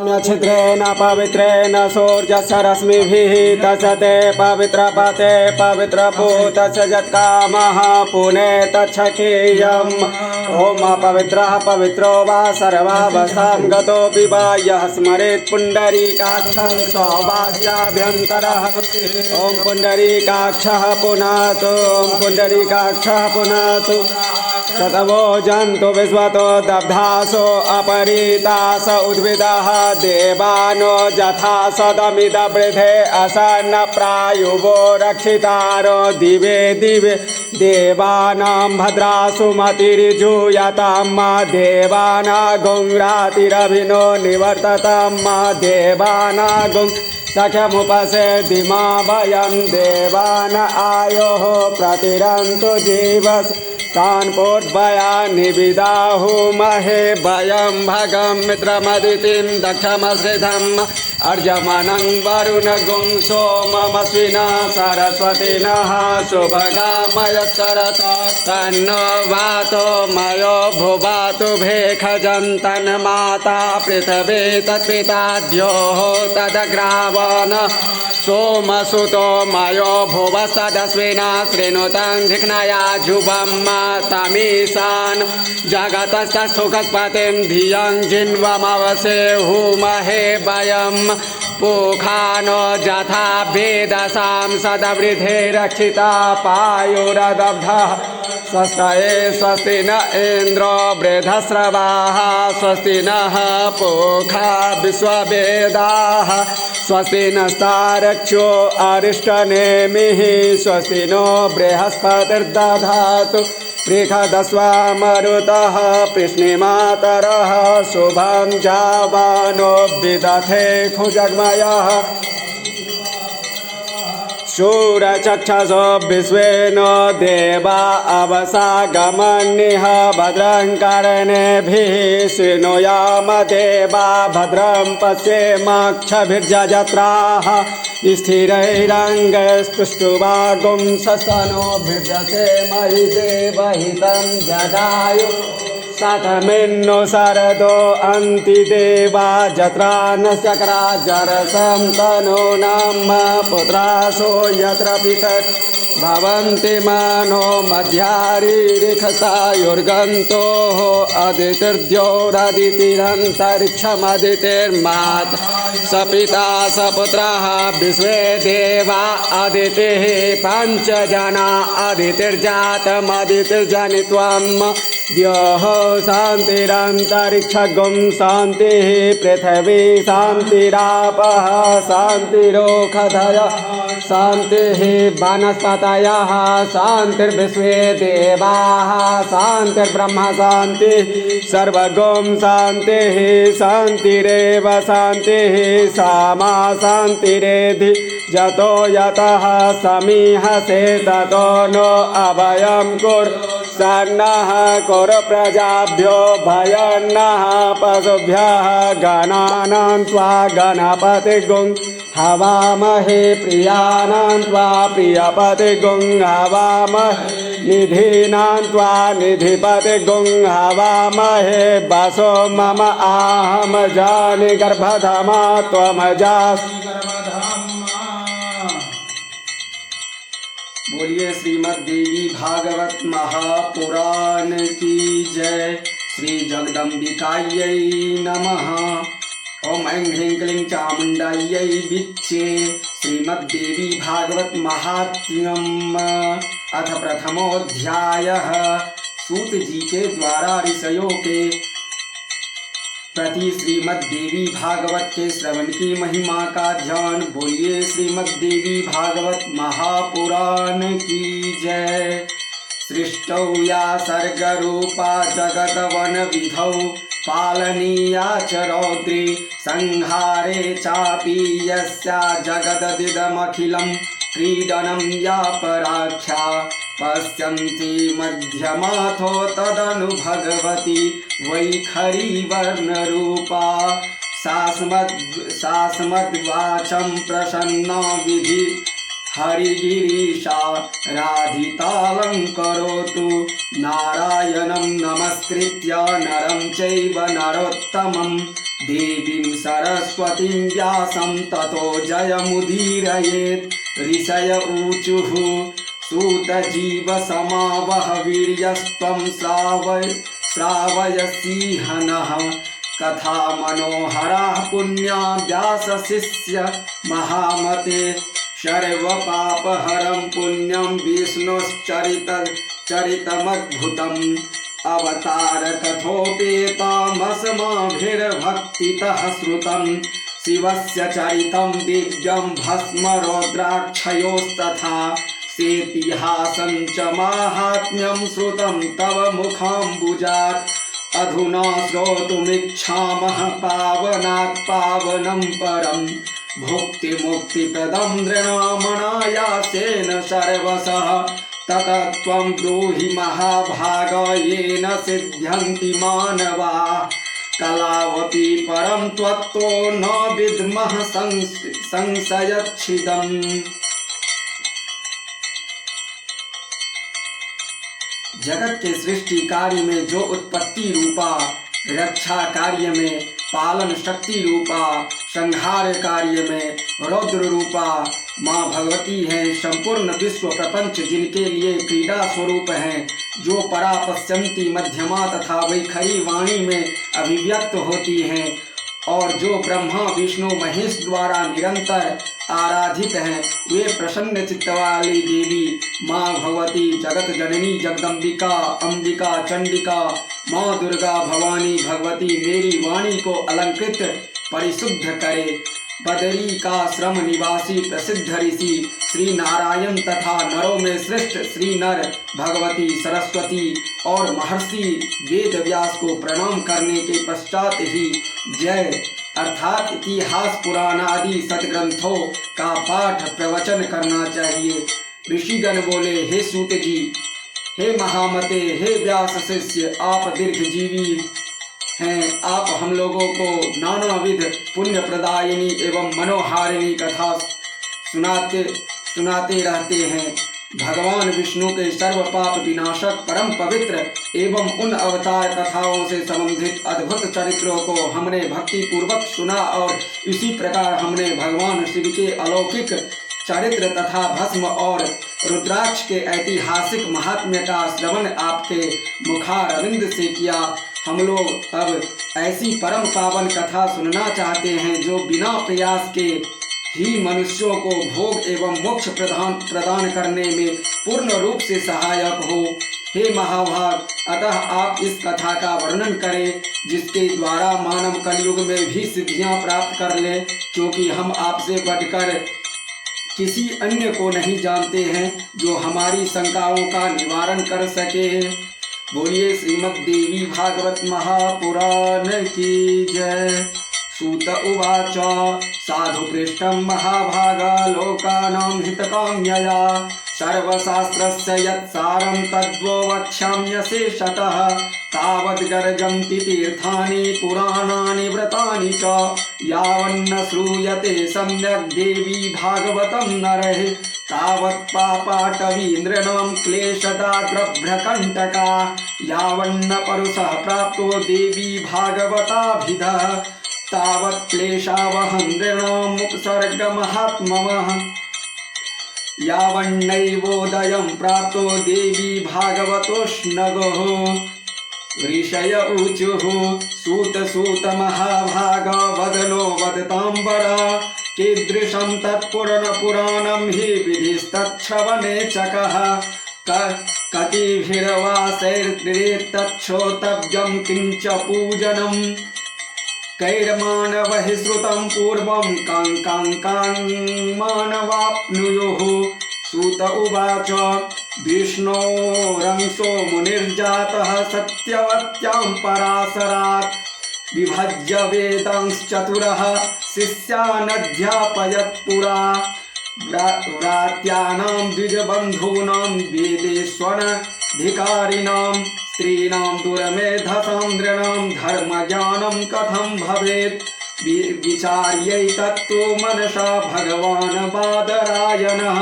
साम्य छिद्रेण पवित्रेण सूर्यस्य रश्मिभिः तस्ते पवित्रपते पवित्रभूतस्य यत्कामः पुने तच्छकीयम् ओम पवित्रः पवित्रो वा सर्वावस्थां गतोऽपि वा यः स्मरेत् पुण्डरीकाक्षं सौभाग्याभ्यन्तरः ओम पुण्डरीकाक्षः पुनातु ओम पुण्डरीकाक्षः पुनातु ततवो जन्तु विश्वतो दब्धासो अपरीतास उद्भिदः देवानो यथा सदमिदवृधे असन्न प्रायुवो रक्षितारो दिवे दिवे देवानां भद्रासु मतिरिजूयतां मा देवानागुं रातिरभिनो निवर्ततां मा देवानागुं सख्यमुपसेदिमा वयं देवान आयोः प्रतिरन्तु जीवस् तान् पूर्वयानि विदाहुमहे वयं भगं मित्रमदितिं दक्षमश्रिधम् अर्यमनं वरुणगुं सोममश्विना सरस्वतिनः शुभगामयस्करत तन्नो वातो मयो भुवातु भेखजन्तन्माता पृथिवी तत्पिताद्योः तदग्रावन सोमसुतो मयो भुवस्तदस्विना शृणुतं धिक्नया जुवं तमीशान् जगतस्तसुखपतिं धियं जिन्वमवसेहुमहे वयं पूखानो यथा वेदसां सदवृधे रक्षिता पायुरदब्धः स्वस्तये स्वस्ति न इन्द्रो वृद्धस्रवाः स्वस्ति नः पूखा विश्ववेदाः स्वस्ति नस्तारक्षो अरिष्टनेमिः स्वस्ति नो बृहस्पतिर्दधातु पृखदस्वा मरुतः कृष्णिमातरः शुभं जावानो विदथे खुजग्मयः शूरचक्षसो विश्वेनो देवा अवसागमन्निह भद्रं कर्णेभिः शृणुयाम देवा भद्रं पश्येमाक्षभिर्जत्राः स्थिरैरङ्गस्तुष्टुवागुं सस्तनो भिर्जसे मयि देवहितं जदायु शतमिन्नो शरदो अन्ति देवा जत्रा न चक्रा जरसं तनो नाम पुत्रासो यत्र पितत् भवन्ति मानो मध्यारीरिखसायुर्गन्तोः अदितिर्द्योरदितिरन्तरिक्षमदितिर्मात् सपिता सपुत्रः विश्वे देवा अदितिः पञ्चजना अदितिर्जातमदितिर्जनित्वम् द्योः शान्तिरन्तरिक्षगुं शान्तिः पृथिवी शान्तिरापः शान्तिरोषधयः शान्तिः वनस्पतयः शान्तिर्विश्वे देवाः शान्तिर्ब्रह्म शान्तिः सर्वगुं शान्तिः शान्तिरेव शान्तिः सामा शान्तिरेधि जतो यतः समीहसे ततो नो अभयं कुरु सन्नः कुरु प्रजाभ्यो भयन्नः पशुभ्यः गणानां त्वा गणपतिगुं हवामहे प्रियाणां त्वा प्रियपतिगुं हवामहे निधीनां त्वा निधिपतिगुं हवामहे वसो मम आहम जानि गर्भधमा त्वमजासि। बोलिए श्रीमद् देवी भागवत महापुराण की जय। श्री जगदम्बिकायै नमः। ओम ऐं ह्रीं क्लीं चामुण्डायै विच्चे। श्रीमद् देवी भागवत महात्म्यम् अथ प्रथमोऽध्यायः। सूत जी के द्वारा ऋषियों के प्रति श्रीमद् देवी भागवत के श्रवण की महिमा का ध्यान। बोलिए श्रीमद् देवी भागवत महापुराण की जय। सृष्टौ या सर्गरूपा जगदवन विधौ पालनीया च रौद्री संहारे चापि यस्या जगददिदमखिलं क्रीडनं या पराख्या पश्यन्ति मध्यमाथो तदनु भगवती वैखरी वर्णरूपा सास्मद्वाचं प्रसन्ना विधि हरिगिरीशा राधितालंकरोतु नारायणं नमस्कृत्य नरं चैव नरोत्तमं देवीं सरस्वतीं व्यासं ततो जयमुदीरयेत्। ऋषय ऊचुः सूतजीवसमावह वीर्यस्त्वं श्रावयसि हनः। कथा मनोहराः पुण्या व्यासशिष्य महामते। सर्वपापहरं पुण्यं विष्णुश्चरितमद्भुतम्। अवतार कथोपेतमस्माभिर्भक्तितः श्रुतम्। शिवस्य चरितं दिव्यं भस्म रौद्राक्षयोस्तथा। सेतिहासं च माहात्म्यं श्रुतं तव मुखाम्बुजात्। अधुना श्रोतुमिच्छामः पावनात् पावनं परम्। भुक्तिमुक्तिप्रदं नृणामनायासेन सर्वशः। ततत्त्वं ब्रूहि महाभाग येन सिद्ध्यन्ति मानवाः। कलावपि परं त्वत्तो न विद्मः संशयच्छिदम्। जगत के सृष्टि कार्य में जो उत्पत्ति रूपा, रक्षा कार्य में पालन शक्ति रूपा, संहार कार्य में रौद्र रूपा माँ भगवती हैं। संपूर्ण विश्व प्रपंच जिनके लिए क्रीड़ा स्वरूप हैं, जो परा पश्यंती मध्यमा तथा वैखरी वाणी में अभिव्यक्त होती हैं और जो ब्रह्मा विष्णु महेश द्वारा निरंतर आराधित हैं, वे प्रसन्न चित्त वाली देवी माँ भगवती जगत जननी जगदम्बिका, अंबिका, चंडिका, माँ दुर्गा, भवानी भगवती मेरी वाणी को अलंकृत परिशुद्ध करे। बदरी का श्रम निवासी प्रसिद्ध ऋषि श्री नारायण तथा नरों में श्रेष्ठ श्री नर भगवती सरस्वती और महर्षि वेद व्यास को प्रणाम करने के पश्चात ही जय अर्थात इतिहास पुराण आदि सदग्रंथों का पाठ प्रवचन करना चाहिए। ऋषिगण बोले, हे सूत जी, हे महामते, हे व्यास शिष्य, आप दीर्घजीवी हैं। आप हम लोगों को नानाविध पुण्य प्रदायिनी एवं मनोहारिणी कथा सुनाते रहते हैं। भगवान विष्णु के सर्व पाप विनाशक परम पवित्र एवं उन अवतार कथाओं से संबंधित अद्भुत चरित्रों को हमने भक्ति पूर्वक सुना और इसी प्रकार हमने भगवान शिव के अलौकिक चरित्र तथा भस्म और रुद्राक्ष के ऐतिहासिक महात्म्य का श्रवण आपके मुखारविंद से किया। हम लोग अब ऐसी परम पावन कथा सुनना चाहते हैं जो बिना प्रयास के ही मनुष्यों को भोग एवं मोक्ष प्रदान करने में पूर्ण रूप से सहायक हो। हे महाभाग, अतः आप इस कथा का वर्णन करें जिसके द्वारा मानव कलयुग में भी सिद्धियां प्राप्त कर ले, क्योंकि हम आपसे बढ़कर किसी अन्य को नहीं जानते हैं जो हमारी शंकाओं का निवारण कर सके। बोलिए श्रीमद् देवी भागवत महापुराण की जय। सूत उवाच साधु पृष्ठं महाभाग लोकानां हितकाम्यया सर्वशास्त्रस्य यत्सारं तद्वो वक्ष्याम्यशेषतः। तावद्गर्जन्ति तीर्थानि पुराणानि व्रतानि च यावन्न श्रूयते सम्यक् देवी भागवतं नरः तावत् पापाटवीन्द्राणां क्लेशदाद्रभ्रकण्टका यावन्न परुषः प्राप्तो देवी भागवताभिधः तावत् क्लेशावहन्द्राणाम् उपसर्गमहात्मनः यावन्नैवोदयं प्राप्तो देवी भागवतोष्णगः। ऋषय ऊचुः सूत महाभाग वदनो वदताम्बरा कीदृशं तत्पुराणं हि विधिस्तच्छ्रवणे चकः कतिभिर्वासैर्तच्छ्रोतव्यं किञ्च पूजनम् कैर्मानवैः श्रुतं पूर्वं काङ्काङ्काङ्मानवाप्नुयुः। सूत उवाच विष्णोरंशो मुनिर्जातः सत्यवत्यां पराशरात् विभज्य वेदांश्चतुरः शिष्यानध्यापयत् पुरा। व्रात्यानां द्विजबन्धूनां वेदेष्वनधिकारिणां स्त्रीणां दुर्मेधसां नृणां धर्मज्ञानं कथं भवेत् विचार्यैतत्तु मनसा भगवान् बादरायणः।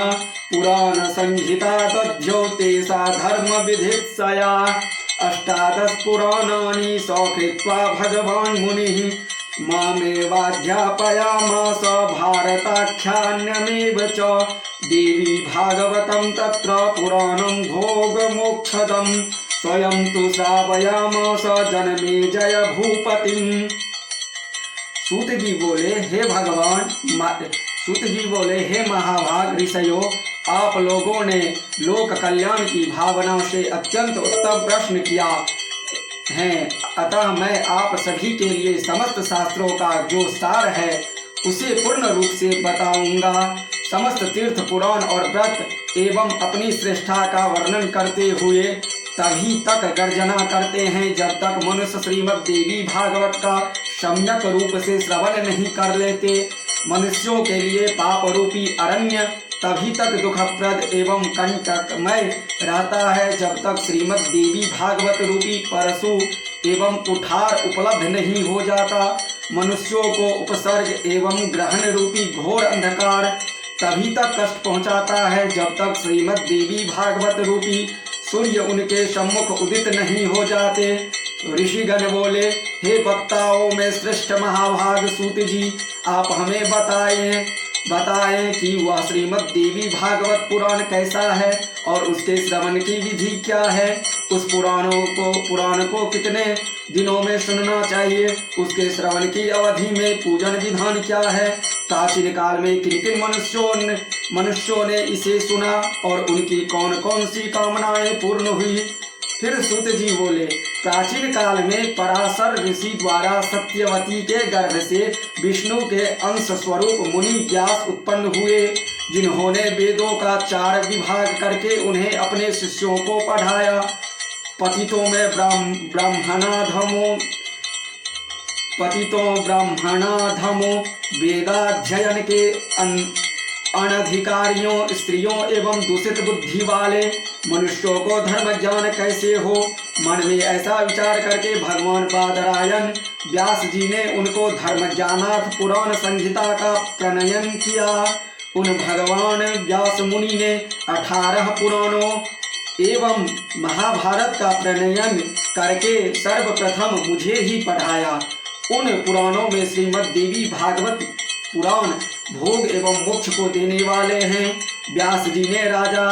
पुराणसंहिता दध्यौ तेषा धर्मविधित्सया 18 पुराणानि सकृत्वा भगवान् मुनिः मामेवाध्यापयामास भारताख्यान्यमेव च देवी भागवतं तत्र पुराणं भोगमोक्षदं स्वयं तु श्रावयामास जनमेजय भूपतिम्। सूत जी बोले, हे भगवान, सूत जी बोले, हे महाभाग ऋषियों, आप लोगों ने लोक कल्याण की भावना से अत्यंत उत्तम प्रश्न किया है, अतः मैं आप सभी के लिए समस्त शास्त्रों का जो सार है उसे पूर्ण रूप से बताऊंगा। समस्त तीर्थ पुराण और व्रत एवं अपनी श्रेष्ठता का वर्णन करते हुए तभी तक गर्जना करते हैं जब तक मनुष्य श्रीमद् देवी भागवत का सम्यक रूप से श्रवण नहीं कर लेते। मनुष्यों के लिए पाप रूपी अरण्य तभी तक दुखप्रद एवं कंटकमय रहता है जब तक श्रीमद् देवी भागवत रूपी परशु एवं कुठार उपलब्ध नहीं हो जाता। मनुष्यों को उपसर्ग एवं ग्रहण रूपी घोर अंधकार तभी तक कष्ट पहुंचाता है जब तक श्रीमद् देवी भागवत रूपी सूर्य उनके सम्मुख उदित नहीं हो जाते। ऋषिगण बोले, हे वक्ताओं में श्रेष्ठ महाभाग सूत जी, आप हमें बताएं कि वह श्रीमद् देवी भागवत पुराण कैसा है और उसके श्रवण की विधि क्या है। उस पुराण को कितने दिनों में सुनना चाहिए, उसके श्रवण की अवधि में पूजन विधान क्या है, प्राचीन काल में किन किन मनुष्यों ने इसे सुना और उनकी कौन कौन सी कामनाएं पूर्ण हुई। फिर सूत जी बोले, प्राचीन काल में पराशर ऋषि द्वारा सत्यवती के गर्भ से विष्णु के अंश स्वरूप मुनि व्यास उत्पन्न हुए, जिन्होंने वेदों का 4 विभाग करके उन्हें अपने शिष्यों को पढ़ाया। पतितों ब्राह्मणाधमों वेदाध्ययन के अनधिकारियों, स्त्रियों एवं दूषित बुद्धि वाले मनुष्यों को धर्म ज्ञान कैसे हो। मन में ऐसा विचार करके भगवान बादरायण व्यास जी ने उनको धर्म ज्ञानार्थ पुराण संहिता का प्रणयन किया। उन भगवान व्यास मुनि ने 18 पुराणों एवं महाभारत का प्रणयन करके सर्वप्रथम मुझे ही पढ़ाया। उन पुराणों में श्रीमद् देवी भागवत पुराण भोग एवं मोक्ष को देने वाले हैं। व्यास जी ने राजा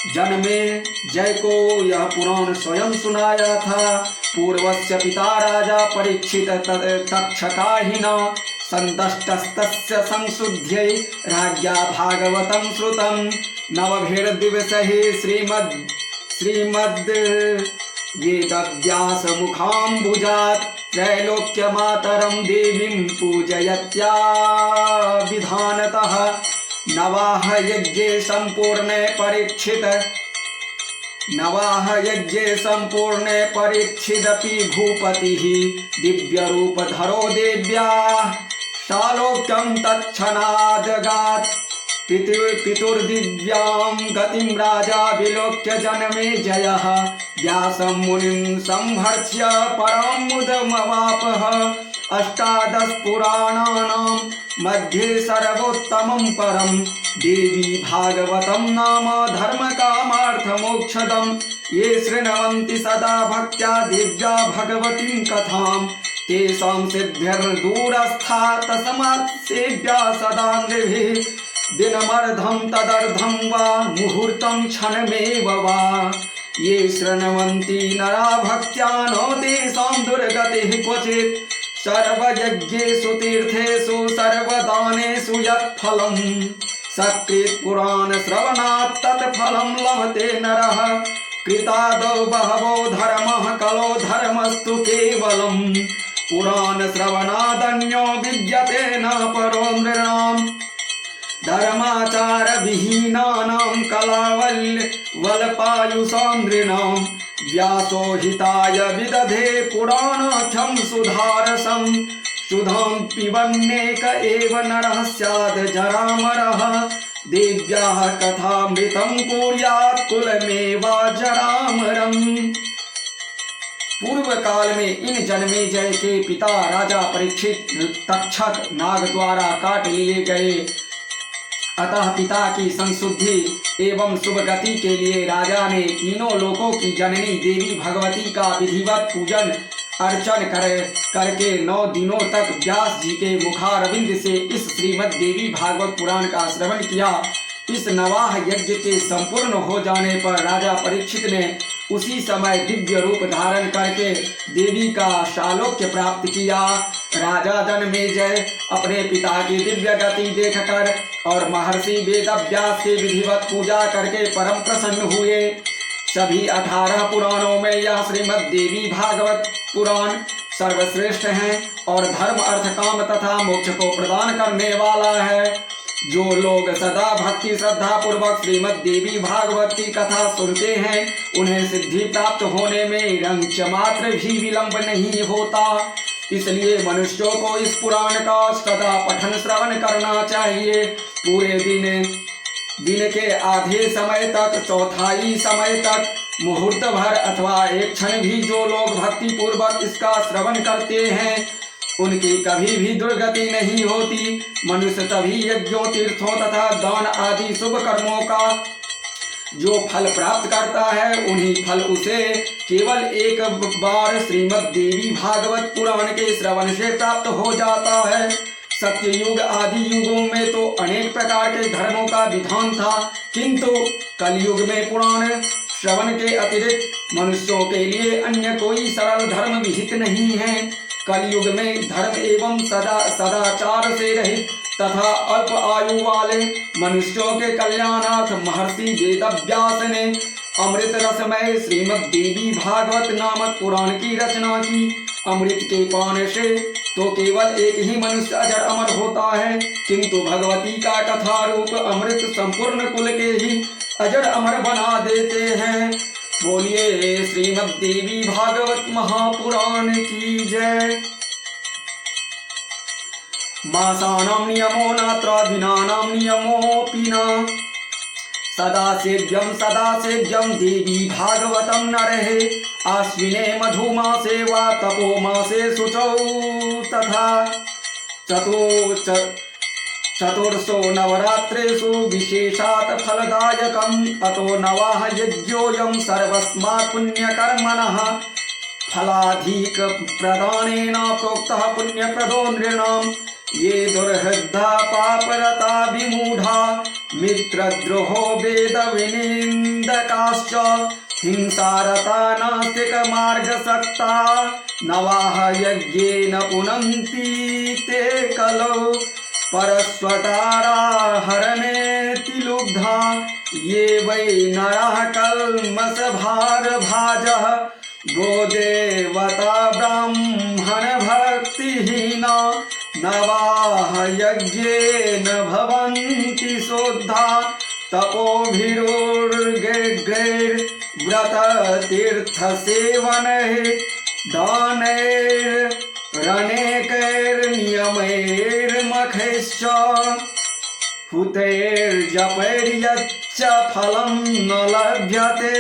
जनमेजय को यह पुराण स्वयं सुनाया था। पूर्वस्य पिता राजा परीक्षित तक्षकाहिना संतष्टस्तस्य संशुद्ध्यै राज्ञा भागवतं श्रुतं। नवभिर्दिवसैः श्रीमद् वेदव्यासमुखाम्बुजात् त्रैलोक्यमातरं देवीं पूजयत्याभिधानतः। नवाह यज्ञे सम्पूर्णे परीक्षिदपि भूपतिः दिव्यरूपधरो देव्याः शालोक्यं तत्क्षणादगात्। पितुर्दिव्यां गतिं राजा विलोक्य जनमेजयः व्यासं मुनिं संभर्त्य परां मुदमवापः। 18 पुराणानां मध्ये सर्वोत्तमं परं देवी भागवतं नाम धर्मकामार्थमोक्षदं। ये शृण्वन्ति सदा भक्त्या दिव्या भगवतीं कथां तेषां सिद्धिर्दूरस्था तस्मात् सेव्या सदा नृभिः। दिनमर्धं तदर्धं वा मुहूर्तं क्षणमेव वा ये शृण्वन्ति नरा भक्त्या न तेषां दुर्गतिः क्वचित्। सर्वयज्ञेषु तीर्थेषु सर्वदानेषु यत्फलं सकृत् पुराण श्रवणात् तत्फलं लभते नरः। कृतादौ बहवो धर्मः कलो धर्मस्तु केवलं पुराण श्रवणादन्यो विद्यते न परो नृणाम्। धर्माचार विहीनानां कलावल्पायुषां नृणां व्यासो हिताय विदधे पुराणाख्यं सुधारसं। सुधां पिबन्नेक एव नरः स्यात् जरामरः देव्याः कथामृतं कुर्यात् कुलमेवाजरामरम्। पूर्व काल में इन जनमेजय के पिता राजा परीक्षित तक्षक नाग द्वारा काट लिए गए, अतः पिता की संशुद्धि एवं शुभ गति के लिए राजा ने तीनों लोकों की जननी देवी भगवती का विधिवत पूजन अर्चन करके 9 दिनों तक व्यास जी के मुखारविंद से इस श्रीमद् देवी भागवत पुराण का श्रवण किया। इस नवाह यज्ञ के संपूर्ण हो जाने पर राजा परीक्षित ने उसी समय दिव्य रूप धारण करके देवी का शालोक्य प्राप्त किया। राजा जनमेजय अपने पिता की दिव्य गति देखकर और महर्षि वेदव्यास की विधिवत पूजा करके परम प्रसन्न हुए। सभी 18 पुराणों में यह श्रीमद् देवी भागवत पुराण सर्वश्रेष्ठ है और धर्म अर्थ काम तथा मोक्ष को प्रदान करने वाला है। जो लोग सदा भक्ति श्रद्धा पूर्वक श्रीमद् देवी भागवत की कथा सुनते हैं उन्हें सिद्धि प्राप्त होने में रंच मात्र भी विलंब नहीं होता। इसलिए मनुष्यों को इस पुराण का सदा पठन श्रवण करना चाहिए। पूरे दिन के आधे समय तक, चौथाई समय तक, मुहूर्त भर अथवा एक क्षण भी जो लोग भक्ति पूर्वक इसका श्रवण करते हैं उनकी कभी भी दुर्गति नहीं होती। मनुष्य तभी यज्ञों, तीर्थों तथा दान आदि शुभ कर्मों का जो फल प्राप्त करता है उन्हीं फल उसे केवल एक बार श्रीमद् देवी भागवत पुराण के श्रवण से प्राप्त हो जाता है। सत्ययुग आदि युगों में तो अनेक प्रकार के धर्मों का विधान था, किंतु कलयुग में पुराण श्रवण के अतिरिक्त मनुष्यों के लिए अन्य कोई सरल धर्म विहित नहीं है। कलयुग में धर्म एवं सदाचार से रहित तथा अल्प आयु वाले मनुष्यों के कल्याणार्थ महर्षि वेदव्यास ने अमृत रसमय श्रीमद् देवी भागवत नामक पुराण की रचना की। अमृत के पान से तो केवल एक ही मनुष्य अजर अमर होता है, किंतु भगवती का कथा रूप अमृत संपूर्ण कुल के ही अजर अमर बना देते हैं। बोलिए श्रीमद् देवी भागवत महापुराण की जय। मासानां नियमो नात्र दिनानां नियमोऽपि न। सदा सेव्यं देवी भागवतं नरः। आश्विने मधुमासे वा तपोमासे शुचौ तथा चतुर्षु नवरात्रेषु विशेषात् फलदायकम्। अतो नवाः यज्ञोऽयं सर्वस्मात् पुण्यकर्मणः फलाधिक प्रदानेन प्रोक्तः पुण्यप्रदो नृणाम्। ये दुर्हृदा पापरता विमूढा मित्रद्रोहो वेदविनिन्दकाश्च हिंसारता नास्तिकमार्गसक्ता नवाः यज्ञेन पुनन्ति ते कलौ परस्वतारा हरणेति लुब्धा। ये वै नरः कल्मषभारभाजः गोदेवता ब्राह्मण भक्तिहीना नवाः यज्ञेन भवन्ति शुद्धा। तपोभिरुर्गैर्व्रत तीर्थसेवनैः दानैरनेकैर्नियमैर्मखैश्च हुतैर्जपैर्यच्च फलं न लभ्यते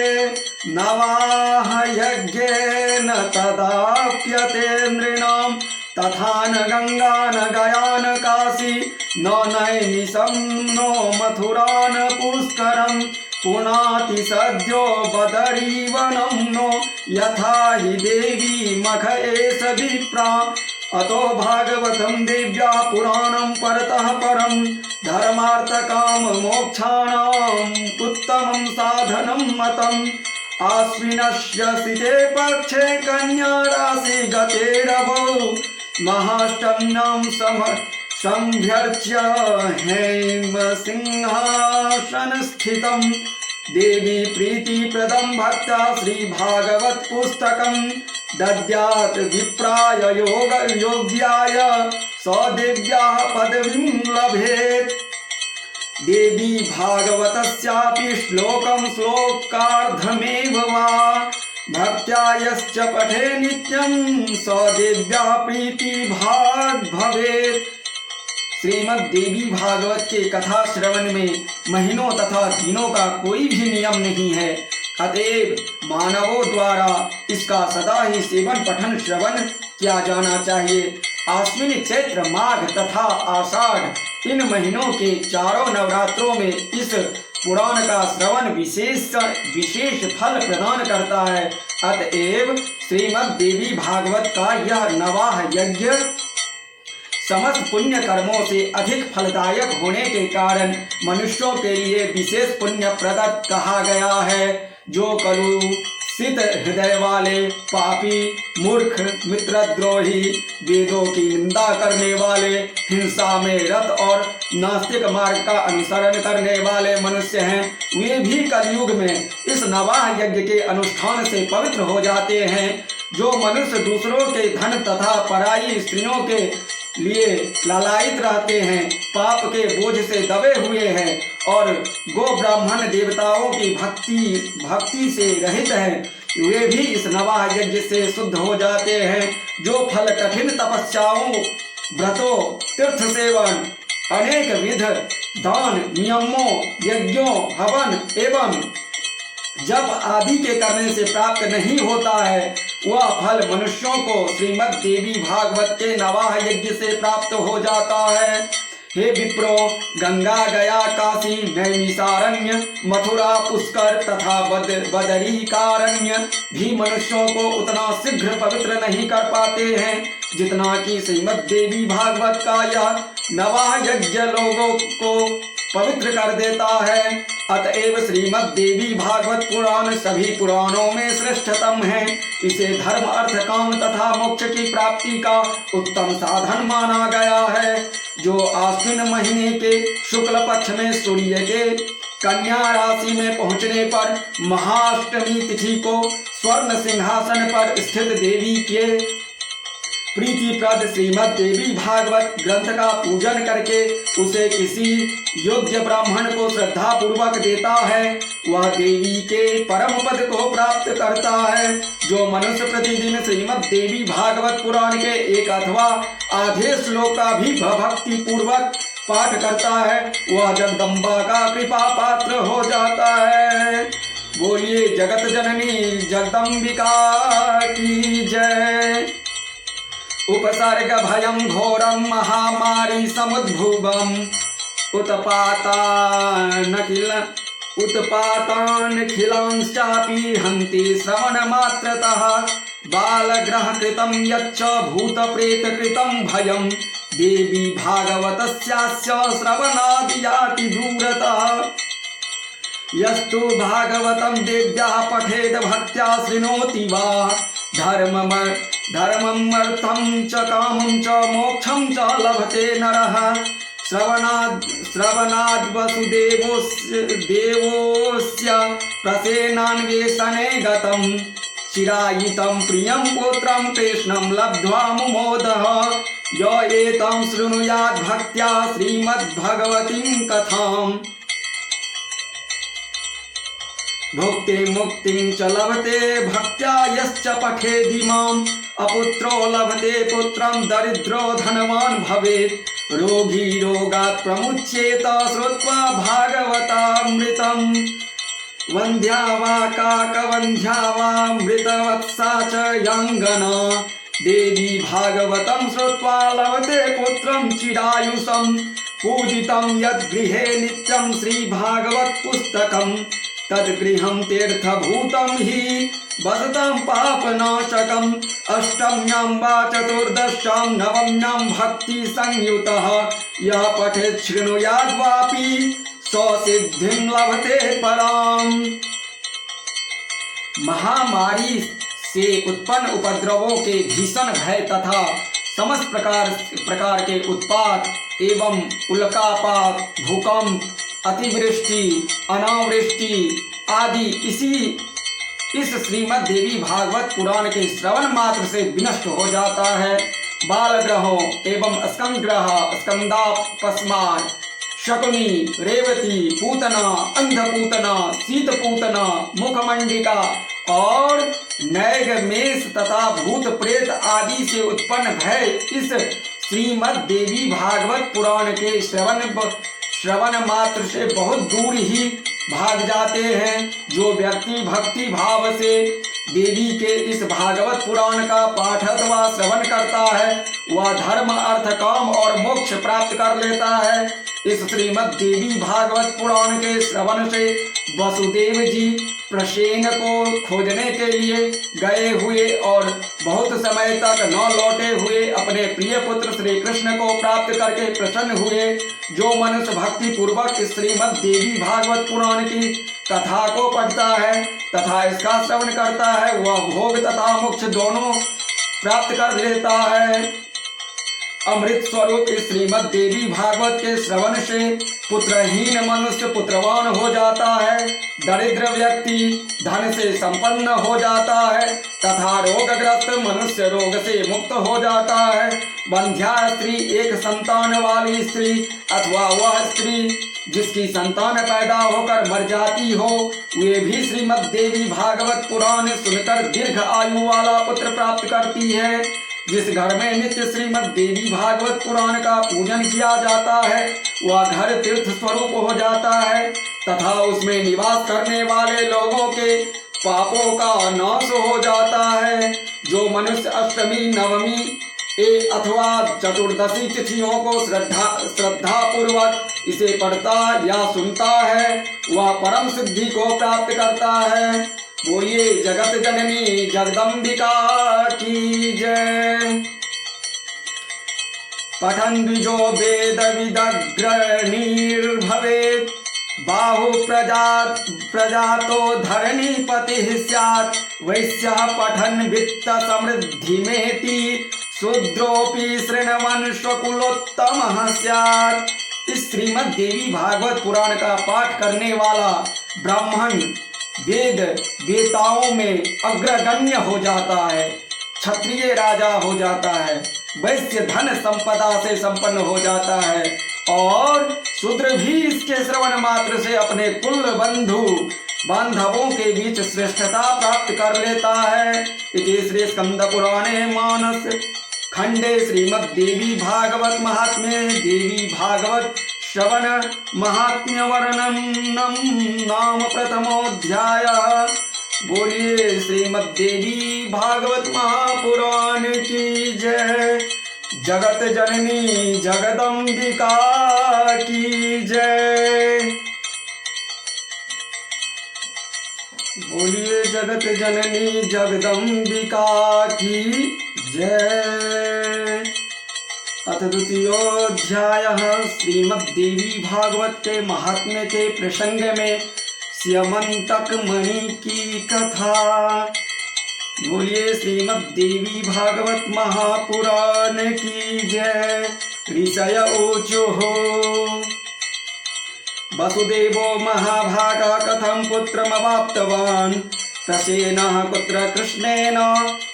नवाः यज्ञेन तदाप्यते नृणाम्। तथा न गंगा न गया न काशी न नैमिषं नो मथुरा न पुष्करं पुनाति सद्यो बदरीवनं नो यथा हि देवी मख एष विप्रा। अतो भागवतं देव्या पुराणं परतः परं धर्मार्थकाम मोक्षाणाम् उत्तमं साधनं मतम्। आश्विनस्य सिते पक्षे कन्या राशि गतेरवौ महाष्टम्यां संभ्यर्च्य हेम सिंहासन स्थितं। देवी प्रीतिप्रदं भक्ता श्री भागवत पुस्तकं दद्यात् विप्राय योग्याय स देव्याः पदवीं लभेत्। देवी भागवतस्यापि श्लोकं श्लोकार्धमेव वा भक्त्या यश्च पठे नित्यं स देव्या प्रीतिभाग् भवेत्। श्रीमद् देवी भागवत के कथा श्रवण में महीनों तथा दिनों का कोई भी नियम नहीं है, अतएव मानवों द्वारा इसका सदा ही सेवन पठन श्रवण किया जाना चाहिए। आश्विन, चैत्र, माघ तथा आषाढ़ इन महीनों के चारों नवरात्रों में इस पुराण का श्रवण विशेष फल प्रदान करता है। अतएव श्रीमद् देवी भागवत का यह नवाह यज्ञ समस्त पुण्य कर्मों से अधिक फलदायक होने के कारण मनुष्यों के लिए विशेष पुण्य प्रदत्त कहा गया है। जो कलुषित हृदय वाले, पापी, मूर्ख, मित्रद्रोही, वेदों की निंदा करने वाले, हिंसा में रत और नास्तिक मार्ग का अनुसरण करने वाले मनुष्य हैं, वे भी कलयुग में इस नवाह यज्ञ के अनुष्ठान से पवित्र हो जाते हैं। जो मनुष्य दूसरों के धन तथा पराई स्त्रियों के लिए लालायित रहते हैं, पाप के बोझ से दबे हुए हैं और गो ब्राह्मण देवताओं की भक्ति से रहित हैं, वे भी इस नवाह यज्ञ से शुद्ध हो जाते हैं। जो फल कठिन तपस्याओं, व्रतों, तीर्थ सेवन, अनेक विध दान, नियमों, यज्ञों, हवन एवं जप आदि के करने से प्राप्त नहीं होता है, वह फल मनुष्यों को श्रीमद् देवी भागवत के नवाह यज्ञ से प्राप्त हो जाता है। हे विप्रो, गंगा, गया, काशी, नैमिषारण्य, मथुरा, पुष्कर तथा बदरीकारण्य भी मनुष्यों को उतना शीघ्र पवित्र नहीं कर पाते हैं जितना कि श्रीमद् देवी भागवत का यह नवाह यज्ञ लोगों को पवित्र कर देता है। अतएव श्रीमद् देवी भागवत पुराण सभी पुराणों में श्रेष्ठतम है। इसे धर्म, अर्थ, काम तथा मोक्ष की प्राप्ति का उत्तम साधन माना गया है। जो आश्विन महीने के शुक्ल पक्ष में सूर्य के कन्या राशि में पहुंचने पर महाअष्टमी तिथि को स्वर्ण सिंहासन पर स्थित देवी के प्रीतिप्रद श्रीमद् देवी भागवत ग्रंथ का पूजन करके उसे किसी योग्य ब्राह्मण को श्रद्धा पूर्वक देता है, वह देवी के परम पद को प्राप्त करता है। जो मनुष्य प्रतिदिन श्रीमद् देवी भागवत पुराण के एक अथवा आधे श्लोक का भी भक्ति पूर्वक पाठ करता है, वह जगदम्बा का कृपा पात्र हो जाता है। बोलिए जगत जननी जगदम्बिका की जय। उपसर्ग भयं घोरं महामारी समुद्भुवम् उत्पातानखिलांश्चापि हन्ति श्रवणमात्रतः बालग्रह कृतं यच्च भूतप्रेतकृतं भयं देवी भागवतस्यास्य श्रवणादि याति दूरतः। यस्तु भागवतं देव्याः पठेद भक्त्या शृणोति वा धर्ममर्थं च कामं च मोक्षं च लभते नरः। श्रवणाद् वसुदेवोस्य प्रसेनान्वेषणे गतं चिरायितं प्रियं पुत्रं कृष्णं लब्ध्वा मुमोदः। य एतं शृणुयात् भक्त्या श्रीमद्भगवतीं कथाम् भुक्ति मुक्तिं च लभते भक्त्या यश्च पठेदिमाम्। अपुत्रो लभते पुत्रं दरिद्रो धनवान् भवेत्। रोगी रोगात् प्रमुच्येत श्रुत्वा भागवतामृतम्। वन्ध्या वा काकवन्ध्या वा मृतवत्सा च यङ्गना देवी भागवतं श्रुत्वा लभते पुत्रं चिरायुषं। पूजितं यद्गृहे नित्यं श्रीभागवत पुस्तकम् तद्गृहं तीर्थभूतं हि वसतं पापनाशकम्। अष्टम्यां वा चतुर्दश्यां नवम्यां भक्ति संयुतः यः पठेत् शृणुयाद् वापि स्वसिद्धिं लभते पराम्। महामारी से उत्पन्न उपद्रवों के भीषण भय तथा समस्त प्रकार के उत्पात एवं उल्कापात, भूकंप, अतिवृष्टि, अनावृष्टि आदि इस श्रीमद् देवी भागवत पुराण के श्रवण मात्र से विनष्ट हो जाता है। बाल ग्रहों एवं स्कंद ग्रह, स्कंदापस्मार, शकुनी, रेवती, पूतना, अंधपूतना, शीतपूतना, मुखमंडिका और नैगमेष तथा भूत प्रेत आदि से उत्पन्न भय इस श्रीमद् देवी भागवत पुराण के श्रवण मात्र से बहुत दूर ही भाग जाते हैं। जो व्यक्ति भक्ति भाव से देवी के इस भागवत पुराण का पाठ अथवा श्रवण करता है, वह धर्म, अर्थ, काम और मोक्ष प्राप्त कर लेता है। इस श्रीमद् देवी भागवत पुराण के श्रवण से वसुदेव जी प्रसेन को खोजने के लिए गए हुए और बहुत समय तक न लौटे हुए अपने प्रिय पुत्र श्री कृष्ण को प्राप्त करके प्रसन्न हुए। जो मनुष्य भक्ति पूर्वक श्रीमद् देवी भागवत पुराण की कथा को पढ़ता है तथा इसका श्रवण करता है वह भोग तथा मोक्ष दोनों प्राप्त कर लेता है। अमृत स्वरूप इस श्रीमद् देवी भागवत के श्रवण से पुत्रहीन मनुष्य पुत्रवान हो जाता है, दरिद्र व्यक्ति धन से संपन्न हो जाता है तथा रोगग्रस्त मनुष्य रोग से मुक्त हो जाता है। बंध्या स्त्री एक संतान वाली स्त्री अथवा वह स्त्री जिसकी संतान पैदा होकर मर जाती हो वे भी श्रीमद् देवी भागवत पुराण सुनकर दीर्घ आयु वाला पुत्र प्राप्त करती है। जिस घर में नित्य श्रीमद् देवी भागवत पुराण का पूजन किया जाता है वह घर तीर्थ स्वरूप हो जाता है तथा उसमें निवास करने वाले लोगों के पापों का नाश हो जाता है। जो मनुष्य अष्टमी नवमी अथवा चतुर्दशी तिथियों को श्रद्धा पूर्वक इसे पढ़ता या सुनता है वह परम सिद्धि को प्राप्त करता है। बोलिए जगत जननी जगदम्बिका की जय। पठन् द्विजो वेद विदग्रणीर्भवेत् बाहु प्रजातो धरणीपतिः स्यात् वैश्यः पठन् वित्त समृद्धिमेति शूद्रोऽपि शृण्वन् स्वकुलोत्तमः स्यात्। इस श्रीमद् देवी भागवत पुराण का पाठ करने वाला ब्राह्मण वेद वेताओं में अग्रगण्य हो जाता है, क्षत्रिय राजा हो जाता है, वैश्य धन संपदा से संपन्न हो जाता है और शूद्र भी इसके श्रवण मात्र से अपने कुल बंधु बांधवों के बीच श्रेष्ठता प्राप्त कर लेता है। इति श्री स्कंद पुराणे मानस खंडे श्रीमद् देवी भागवत महात्म्ये देवी भागवत श्रवण महात्म्य वर्णनम नाम प्रथमोऽध्याय। बोलिए श्रीमद् देवी भागवत महापुराण की जय। जगत जननी जगदम्बिका की जय। बोलिए जगत जननी जगदम्बिका की जय। अथ द्वितीयोऽध्यायः श्रीमद् देवी भागवत के महात्म्य के प्रसंग में स्यमंतक मणि की कथा। बोलिए श्रीमद् देवी भागवत महापुराण की जय। ऋषय ऊचुः वसुदेवो महाभागा कथं पुत्रमवाप्तवान् प्रसेनः कुत्र कृष्णेन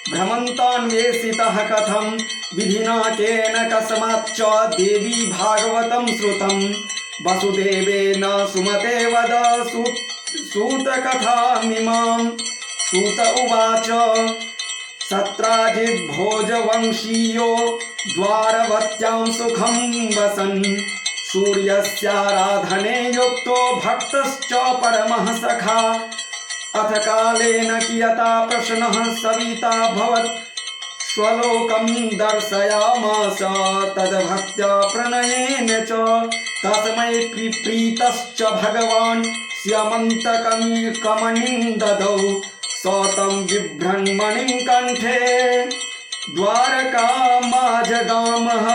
भ्रमन्तान्वेषितः कथं विधिना केन कस्माच्च देवी भागवतं श्रुतं वसुदेवेन सुमते वद सूतकथामिमां। सूत उवाच सत्राजित् भोजवंशीयो द्वारवत्यां सुखं वसन् सूर्यस्याराधने युक्तो भक्तश्च परमः सखा। अथ कालेन कियता प्रश्नः सविता भवत् स्वलोकं दर्शयामास तद्भक्त्या प्रणयेन च तस्मै प्रीतश्च भगवान् स्यमन्तकमणिं ददौ स तं बिभ्रन्मणिं कण्ठे द्वारकामाजगामः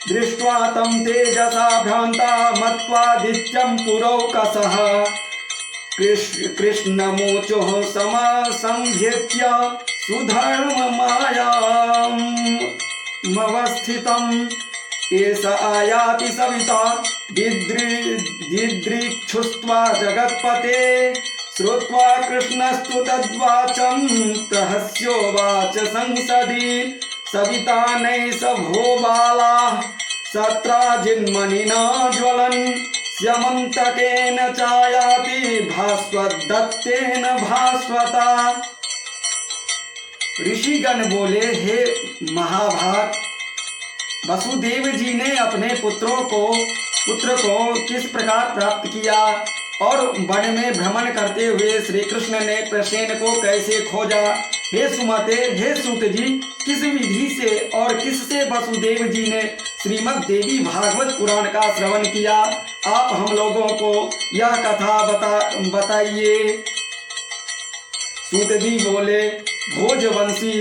दृष्ट्वा तं तेजसा भ्रान्ता मत्वादित्यं पुरौकसः कृष्णमूचुः समासंध्येत्य सुधर्ममायामवस्थितम् एष आयाति सविता दिदृक्षुस्त्वा जगत्पते श्रुत्वा कृष्णस्तु तद्वाचं प्रहस्योवाच संसदि सविता नैष भो बालाः सत्राजिन्मणिना ज्वलन् स्यमन्तकेन चायाति भास्वदत्तेन भास्वता। ऋषिगण बोले, हे महाभाग, वसुदेव जी ने अपने पुत्र को किस प्रकार प्राप्त किया और वन में भ्रमण करते हुए श्री कृष्ण ने प्रसेन को कैसे खोजा। हे सुमते, हे सूत जी, किस विधि से और किससे वसुदेव जी ने श्रीमद् देवी भागवत पुराण का श्रवण किया। आप हम लोगों को यह कथा बताइए। सूत जी बोले, भोजवंशी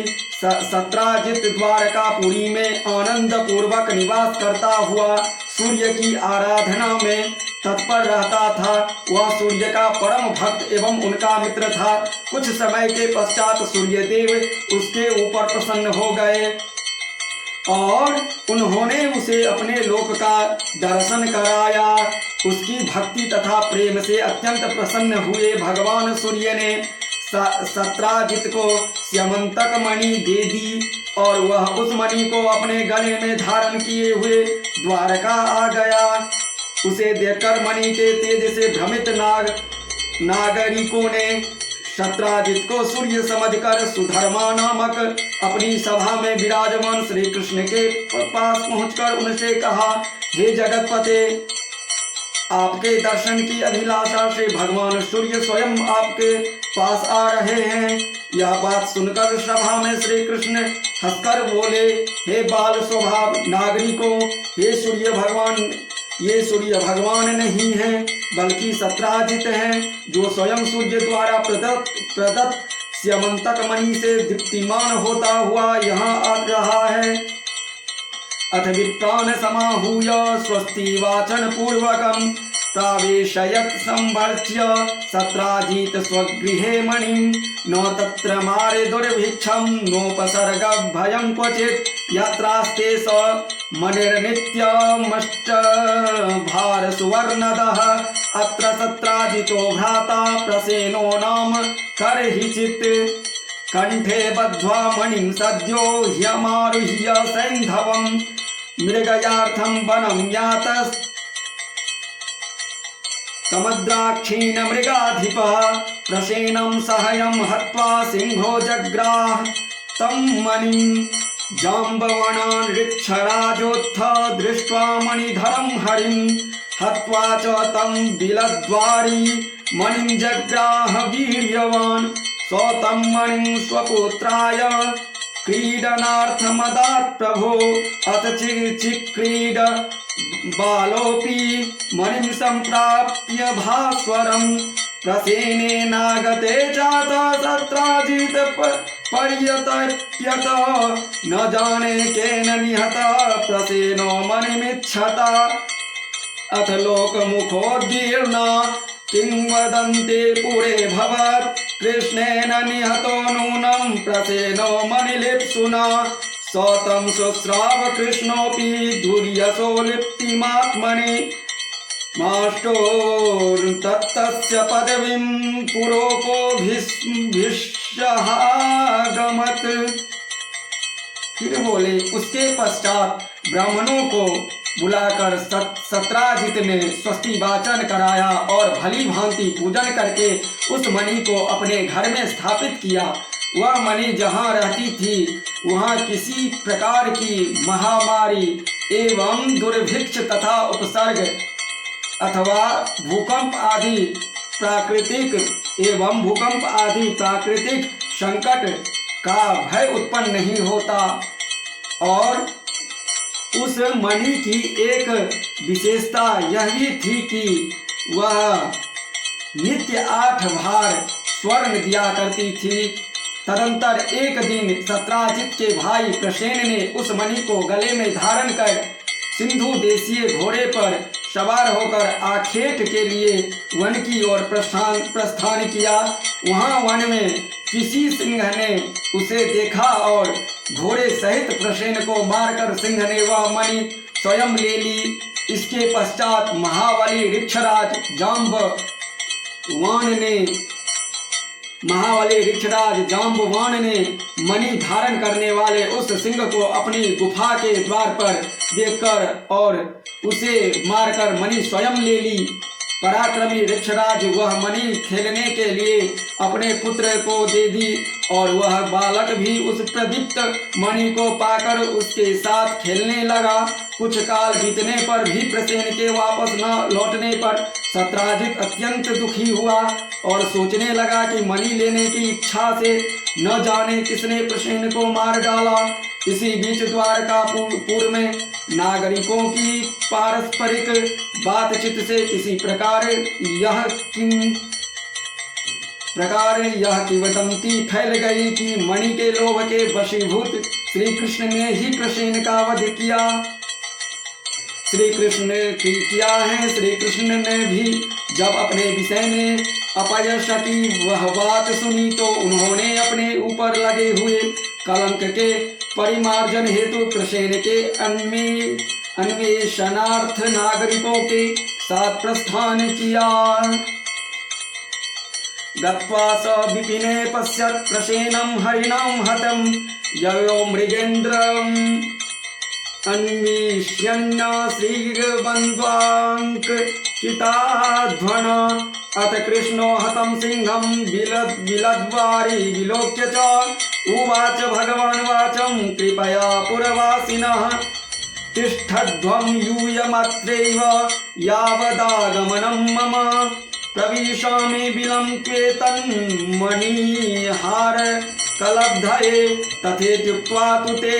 सत्राजित द्वारकापुरी में आनंद पूर्वक निवास करता हुआ सूर्य की आराधना में तत्पर रहता था। वह सूर्य का परम भक्त एवं उनका मित्र था। कुछ समय के पश्चात सूर्यदेव उसके ऊपर प्रसन्न हो गए और उन्होंने उसे अपने लोक का दर्शन कराया। उसकी भक्ति तथा प्रेम से अत्यंत प्रसन्न हुए भगवान सूर्य ने सत्राजित को स्यमंतक मणि दे दी और वह उस मणि को अपने गले में धारण किए हुए द्वारका आ गया। उसे देखकर मणि के तेज से भ्रमित नागरिकों ने सत्राजित को सूर्य समझकर सुधर्मा नामक अपनी सभा में विराजमान श्री कृष्ण के पास पहुंचकर उनसे कहा, हे जगतपते, आपके दर्शन की अभिलाषा से भगवान सूर्य स्वयं आपके पास आ रहे हैं। यह बात सुनकर सभा में श्री कृष्ण हंसकर बोले, हे बाल स्वभाव नागरिकों, ये सूर्य भगवान नहीं हैं बल्कि सत्राजित हैं, जो स्वयं सूर्य द्वारा प्रदत्त स्यमंतक मणि से दीप्तिमान होता हुआ यहाँ आ रहा है। अथ विप्रान समाहूय स्वस्ति वाचन पूर्वकं प्रावेशयत् संवर्च्य सत्राजित स्वगृहे मणिं न तत्र मारे दुर्भिक्षं नोपसर्ग भयं क्वचित् यत्रास्ते स मणिर्नित्यमष्ट भार सुवर्णदः अत्र सत्राजितो भ्राता प्रसेनो नाम कर्हिचित् कंठे बद्ध्वा मणिं सद्यो ह्यमारुह्य सैन्धवं मृगयार्थं वनं यातस् तमद्राक्षीण मृगाधिपः प्रसेनं सहयं हत्वा सिंहो जग्राह तं मणिं जाम्बवनान् ऋक्षराजोत्थ दृष्ट्वा मणिधरं हरिं हत्वा च तं बिलद्वारी मणिं जग्राह वीर्यवान् तं मणिं स्वपुत्राय क्रीडनार्थमदात् प्रभो अथ चिक्रीड बालोऽपि मणिं सम्प्राप्य भास्वरं प्रसेनेनागते जात सत्राजित पर्यतप्यत न जाने केन निहतः प्रसेनो मणिमिच्छता अथ लोकमुखोद्गीर्णा किंवदन्ति पुरे भवत् कृष्णेन निहतो नूनं प्रसेनो मणिलिप्सुना तं शुश्राव कृष्णोऽपि दुर्यशो लिप्तिमात्मनि माष्टोर्तस्य पदवीं पुरोको भीष्यहागमत्। फिर बोले, उसके पश्चात ब्राह्मणों को बुलाकर सत्राजित ने स्वस्ति वाचन कराया और भली भांति पूजन करके उस मणि को अपने घर में स्थापित किया। वह मणि जहाँ रहती थी वहाँ किसी प्रकार की महामारी एवं दुर्भिक्ष तथा उपसर्ग अथवा भूकंप आदि प्राकृतिक संकट का भय उत्पन्न नहीं होता। और उस मणि की एक विशेषता यह भी थी कि वह नित्य 8 भार स्वर्ण दिया करती थी। तदंतर एक दिन सत्राजित के भाई प्रसेन ने उस मणि को गले में धारण कर सिंधु देशीय घोड़े पर सवार होकर आखेट के लिए वन की ओर प्रस्थान किया। वहां वन में किसी सिंह ने उसे देखा और घोड़े सहित प्रसेन को मारकर सिंह ने वह मणि स्वयं ले ली। इसके पश्चात महाबली ऋक्षराज जाम्बवान ने मणि धारण करने वाले उस सिंह को अपनी गुफा के द्वार पर देखकर और उसे मारकर मणि स्वयं ले ली। पराक्रमी ऋक्षराज वह मणि खेलने के लिए अपने पुत्र को दे दी और वह बालक भी उस प्रदीप्त मणि को पाकर उसके साथ खेलने लगा। कुछ काल बीतने पर भी प्रसेन के वापस न लौटने पर सत्राजित अत्यंत दुखी हुआ और सोचने लगा कि मणि लेने की इच्छा से न जाने किसने प्रसेन को मार डाला। इसी बीच द्वारकापुर में नागरिकों की पारस्परिक बातचीत से किसी प्रकार यह किंवदंती फैल गई कि मणि के लोभ के वशीभूत श्री कृष्ण ने ही प्रसेन का वध किया। श्री कृष्ण ने किया है। श्री कृष्ण ने भी जब अपने विषय में अपयश की वह बात सुनी तो उन्होंने अपने ऊपर लगे हुए कलंक के परिमार्जन हेतु प्रसेन के अन्वेषणार्थ नागरिकों के साथ प्रस्थान किया। गत्वा स विपिने पश्यत् प्रसेनं हरिणं हतं ययो मृगेन्द्रम् अन्विष्यन्न श्रीर्बन्ध्वाङ्किताध्वन अथ कृष्णो हतं सिंहं विलद्वारि विलोक्य च उवाच भगवान् वाचं कृपया पुरवासिनः तिष्ठध्वं यूयमत्रैव यावदागमनं मम प्रविशामि बिलं त्वेतन्मणिहार कलब्धये तथेत्युक्त्वा तु ते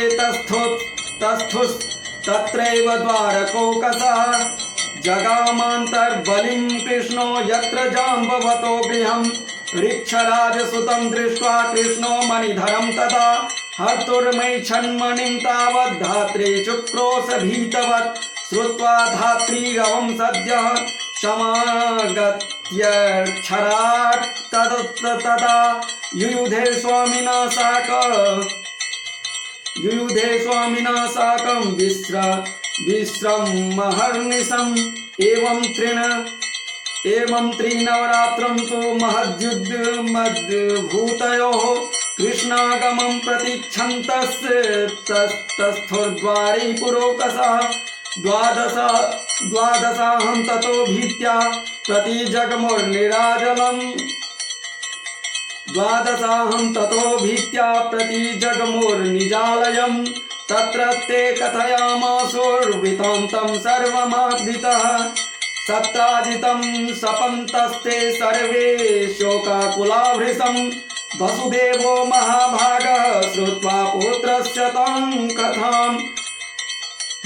तस्थुस्तत्रैव द्वारकोकसः जगामान्तर्बलिं कृष्णो यत्र जाम्बवतो गृहं ऋक्षराजसुतं दृष्ट्वा कृष्णो मणिधरं तदा हर्तुर्मैच्छन्मणिं तावत् धात्रे चुक्रोश भीतवत् श्रुत्वा धात्रीरवं सद्यः समागत्यक्षराट् तदा युयुधे स्वामिना साकं विश्रमहर्निशम् एवं त्रिनवरात्रं तु महद्युद्धमद्भूतयोः कृष्णागमं प्रतीक्षन्तस्तस्थुर्द्वारे पुरोकसः द्वादशाहं ततो भीत्या प्रतिजगमुर्निजालयम् तत्र ते कथयामासुर्वृत्तान्तं सर्वमादितः सत्राजितं सपन्तस्ते सर्वे शोकाकुलाभृशं वसुदेवो महाभागः श्रुत्वा पुत्रस्य तं कथाम्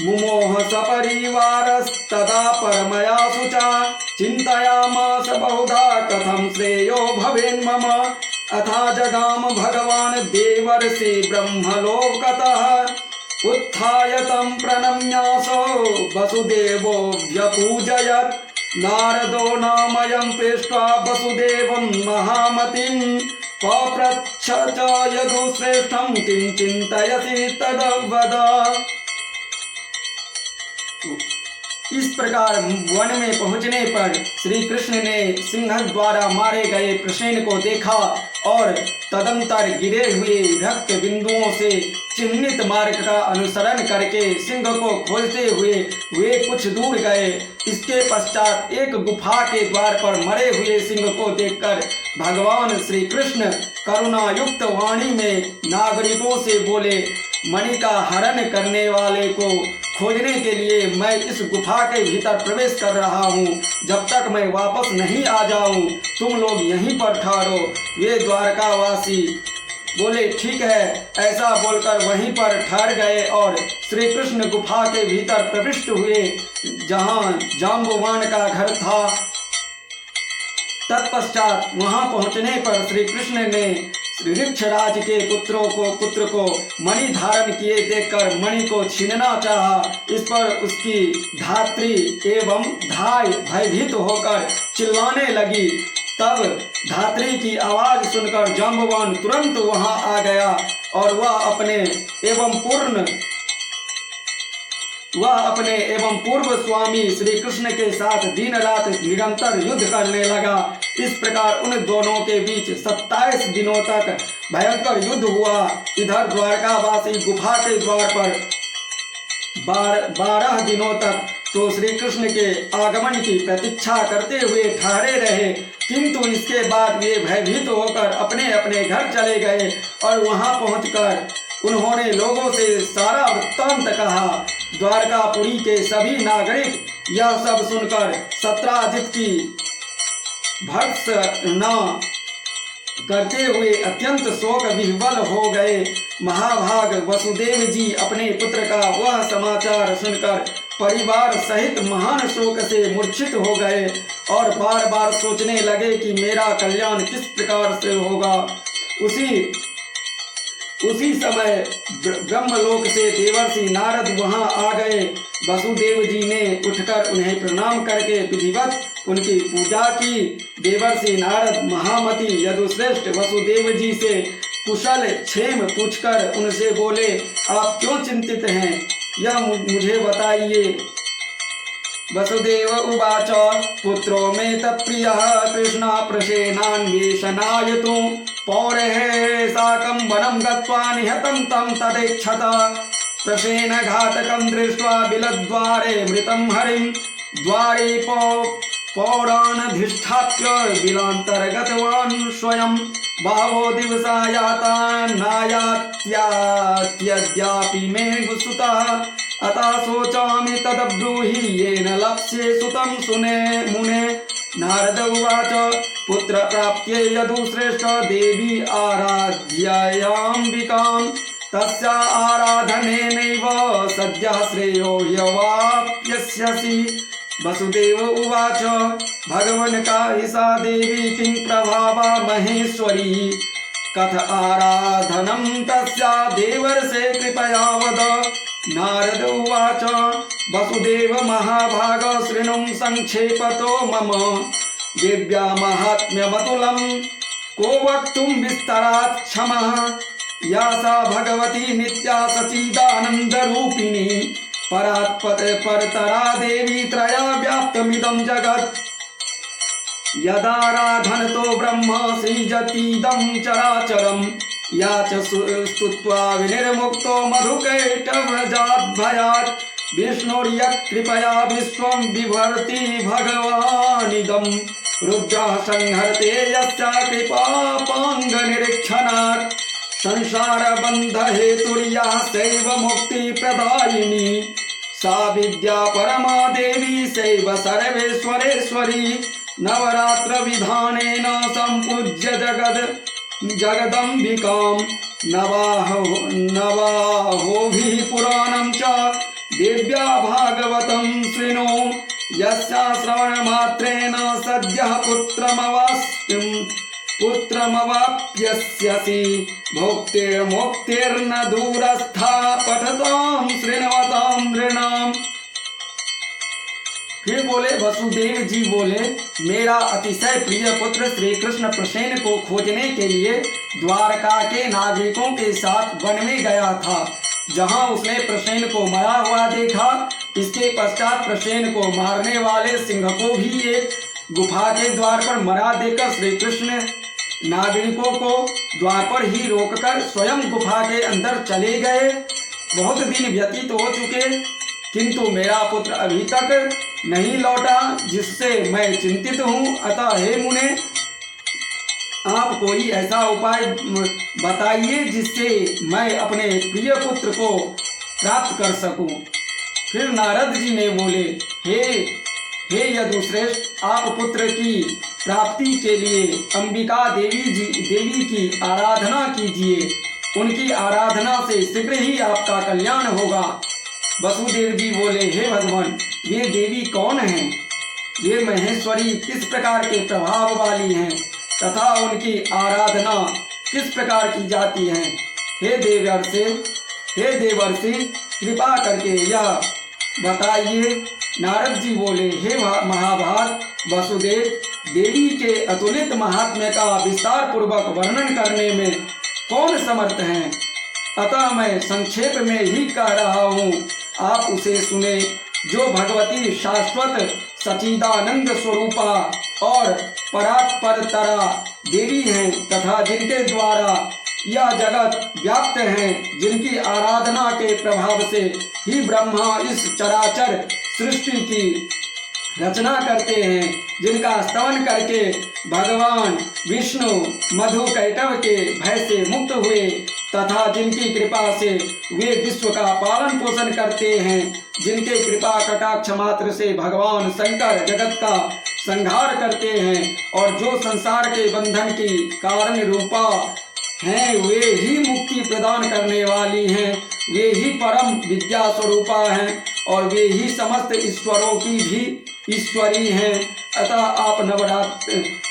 मुमोह सपरिवारस्तदा परमया शुचा चिन्तयामास बहुधा कथं श्रेयो भवेन्मम अथा जगाम भगवान् देवर्षि ब्रह्मलोकतः उत्थाय तं प्रणम्यासो वसुदेवो व्यपूजयत् नारदो नामयं पृष्ट्वा वसुदेवं महामतिं पप्रच्छ च यदुश्रेष्ठं किं चिन्तयसि तद्वद। इस प्रकार वन में पहुंचने पर श्री कृष्ण ने सिंह द्वारा मारे गए प्रसेन को देखा और तदंतर गिरे हुए रक्त बिंदुओं से चिन्हित मार्ग का अनुसरण करके सिंह को खोजते हुए वे कुछ दूर गए। इसके पश्चात एक गुफा के द्वार पर मरे हुए सिंह को देखकर भगवान श्री कृष्ण करुणायुक्त वाणी में नागरिकों से बोले, मणि का हरण करने वाले को खोजने के लिए मैं इस गुफा के भीतर प्रवेश कर रहा हूँ। जब तक मैं वापस नहीं आ जाऊँ तुम लोग यहीं पर ठहरो। वे द्वारकावासी बोले, ठीक है। ऐसा बोलकर वहीं पर ठहर गए और श्री कृष्ण गुफा के भीतर प्रविष्ट हुए जहाँ जाम्बवान का घर था। तत्पश्चात वहां पहुंचने पर श्री कृष्ण ने ऋक्षराज के पुत्र को मणि धारण किए देखकर मणि को छीनना चाहा। इस पर उसकी धात्री एवं धाय भयभीत होकर चिल्लाने लगी। तब धात्री की आवाज सुनकर जाम्बवान तुरंत वहां आ गया और वह अपने एवं पूर्व स्वामी श्री कृष्ण के साथ दिन रात निरंतर युद्ध करने लगा। इस प्रकार उन दोनों के बीच 27 दिनों तक भयंकर युद्ध हुआ। इधर द्वारकावासी गुफा के द्वार पर 12 दिनों तक तो श्री कृष्ण के आगमन की प्रतीक्षा करते हुए ठहरे रहे, किंतु इसके बाद वे भयभीत होकर अपने अपने घर चले गए और वहां पहुंचकर उन्होंने लोगों से सारा वृत्तांत कहा। द्वारकापुरी के सभी नागरिक यह सब सुनकर सत्राजित की भर्त्सना करते हुए अत्यंत शोक विह्वल हो गए। महाभाग वसुदेव जी अपने पुत्र का वह समाचार सुनकर परिवार सहित महान शोक से मूर्छित हो गए और बार बार सोचने लगे कि मेरा कल्याण किस प्रकार से होगा। उसी समय ब्रह्मलोक से देवर्षि नारद वहां आ गए। वसुदेव जी ने उठकर उन्हें प्रणाम करके विधिवत उनकी पूजा की। देवर्षि नारद महामति यदुश्रेष्ठ वसुदेव जी से कुशल क्षेम पूछकर उनसे बोले, आप क्यों चिंतित हैं, यह मुझे बताइए। वसुदेव उवाच पुत्रो मे तत्प्रियः कृष्ण प्रसेनान्वेषणाय तु पौरेः साकं वनं गत्वा निहतं तं तदेक्षत। प्रसेनघातकं दृष्ट्वा बिलद्वारे मृतं हरिं द्वारे पौराणधिष्ठाप्य बिलान्तर्गतवान् स्वयं। बहवो दिवसा याता नायात्याद्यापि मे सुतः अतः शोचामि तद्ब्रूहि येन लक्ष्ये सुतं मुने। नारद उवाच पुत्र प्राप्त्यै यदुश्रेष्ठ देवी आराध्यायाम्बिकां तस्या आराधनेनैव सद्यः श्रेयो ह्यवाप्स्यसि। वसुदेव उवाच भगवन् का सा देवी किं प्रभावा महेश्वरी कथ आराधनं तस्या देवर्षे कृपया वद। नारद उवाच वसुदेव महाभाग शृणु संक्षेपतो मम दिव्या महात्म्यमतुलं को वक्तुं विस्तरात् क्षमः। या सा भगवती नित्या सच्चिदानन्दरूपिणी परतरा देवी त्रया व्याप्तमिदं जगत्। यदाराधनतो ब्रह्म सृजतीदं चराचरं या च स्तुत्वा विनिर्मुक्तो मधुकैटभजाद्भयात्। विष्णुर्यत्कृपया विश्वं बिभर्ति भगवानिदं रुद्रः संहर्ते यस्या कृपापाङ्गनिरीक्षणात्। संसारबन्धहेतुर्या सैव मुक्तिप्रदायिनी सा विद्या परमा देवी सैव सर्वेश्वरेश्वरी। नवरात्रविधानेन सम्पूज्य जगदम्बिकां नवाहोभिः पुराणं च देव्या भागवतं शृणु। यस्या श्रवणमात्रेण सद्यः पुत्रमवाप्स्यसि भोक्तिर्मुक्तिर्न दूरस्था पठतां शृण्वतां नृणाम्। फिर बोले वसुदेव जी बोले, मेरा अतिशय प्रिय पुत्र श्री कृष्ण प्रसेन को खोजने के लिए द्वारका के नागरिकों के साथ वन में गया था, जहां उसने प्रसेन को मरा हुआ देखा। इसके पश्चात प्रसेन को मारने वाले सिंह को भी एक गुफा के द्वार पर मरा देखकर श्री कृष्ण नागरिकों को द्वार पर ही रोककर स्वयं गुफा के अंदर चले गए। बहुत दिन व्यतीत हो चुके किंतु मेरा पुत्र अभी तक नहीं लौटा, जिससे मैं चिंतित हूँ। अतः हे मुने, आप कोई ऐसा उपाय बताइए जिससे मैं अपने प्रिय पुत्र को प्राप्त कर सकूं। फिर नारद जी ने बोले, हे यदुश्रेष्ठ, आप पुत्र की प्राप्ति के लिए अंबिका देवी की आराधना कीजिए। उनकी आराधना से शीघ्र ही आपका कल्याण होगा। वसुदेव जी बोले, हे भगवान, ये देवी कौन हैं? ये महेश्वरी किस प्रकार के प्रभाव वाली हैं तथा उनकी आराधना किस प्रकार की जाती है? हे देवर्षि, कृपा करके यह बताइए। नारद जी बोले, हे महाभाग वसुदेव, देवी के अतुलित महात्म्य का विस्तार पूर्वक वर्णन करने में कौन समर्थ है? अतः मैं संक्षेप में ही कह रहा हूँ, आप उसे सुने। जो भगवती शाश्वत सच्चिदानंद स्वरूपा और परात्परतरा देवी हैं तथा जिनके द्वारा यह जगत व्याप्त है, जिनकी आराधना के प्रभाव से ही ब्रह्मा इस चराचर सृष्टि की रचना करते हैं, जिनका स्तवन करके भगवान विष्णु मधु कैटभ के भय से मुक्त हुए तथा जिनकी कृपा से वे विश्व का पालन पोषण करते हैं, जिनके कृपा कटाक्ष मात्र से भगवान शंकर जगत का संहार करते हैं, और जो संसार के बंधन की कारण रूपा हैं, वे ही मुक्ति प्रदान करने वाली हैं, वे ही परम विद्या स्वरूपा हैं, और वे ही समस्त ईश्वरों की भी ईश्वरी हैं। अतः आप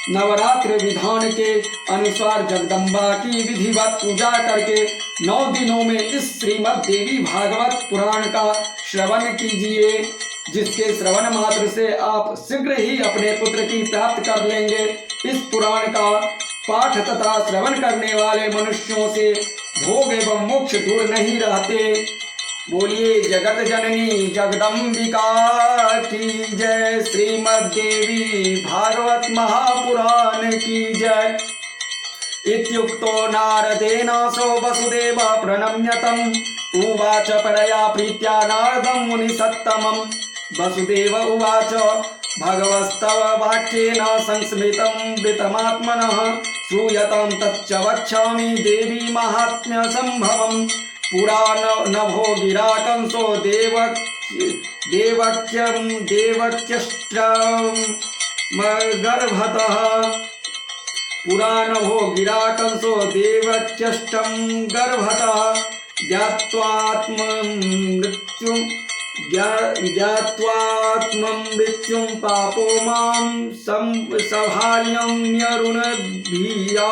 नवरात्र विधान के अनुसार जगदम्बा की विधिवत पूजा करके 9 दिनों में इस श्रीमद् देवी भागवत पुराण का श्रवण कीजिए, जिसके श्रवण मात्र से आप शीघ्र ही अपने पुत्र की प्राप्त कर लेंगे। इस पुराण का पाठ तथा श्रवण करने वाले मनुष्यों से भोग एवं मोक्ष दूर नहीं रहते। बोलिए जगत जननी जगदम्बिका की जय। श्रीमद् देवी भागवत महापुराण की जय। इत्युक्तो नारदेन सो वसुदेव प्रणम्यतम् उवाच परया प्रीत्या नारदं मुनिसत्तमम्। वसुदेव उवाच भगवस्तव वाक्येन संस्मृतं वृतमात्मनः श्रूयतां तच्च वक्ष्यामि देवी महात्म्य संभवम्। पुरा नभो गिरा कंसो देवक्यष्टमगर्भतः। पुरा नभो गिरा कंसो देवक्यष्टं गर्भतः। ज्ञात्वात्ममृत्युं पापो मां सभार्यं न्यरुणद्भिया।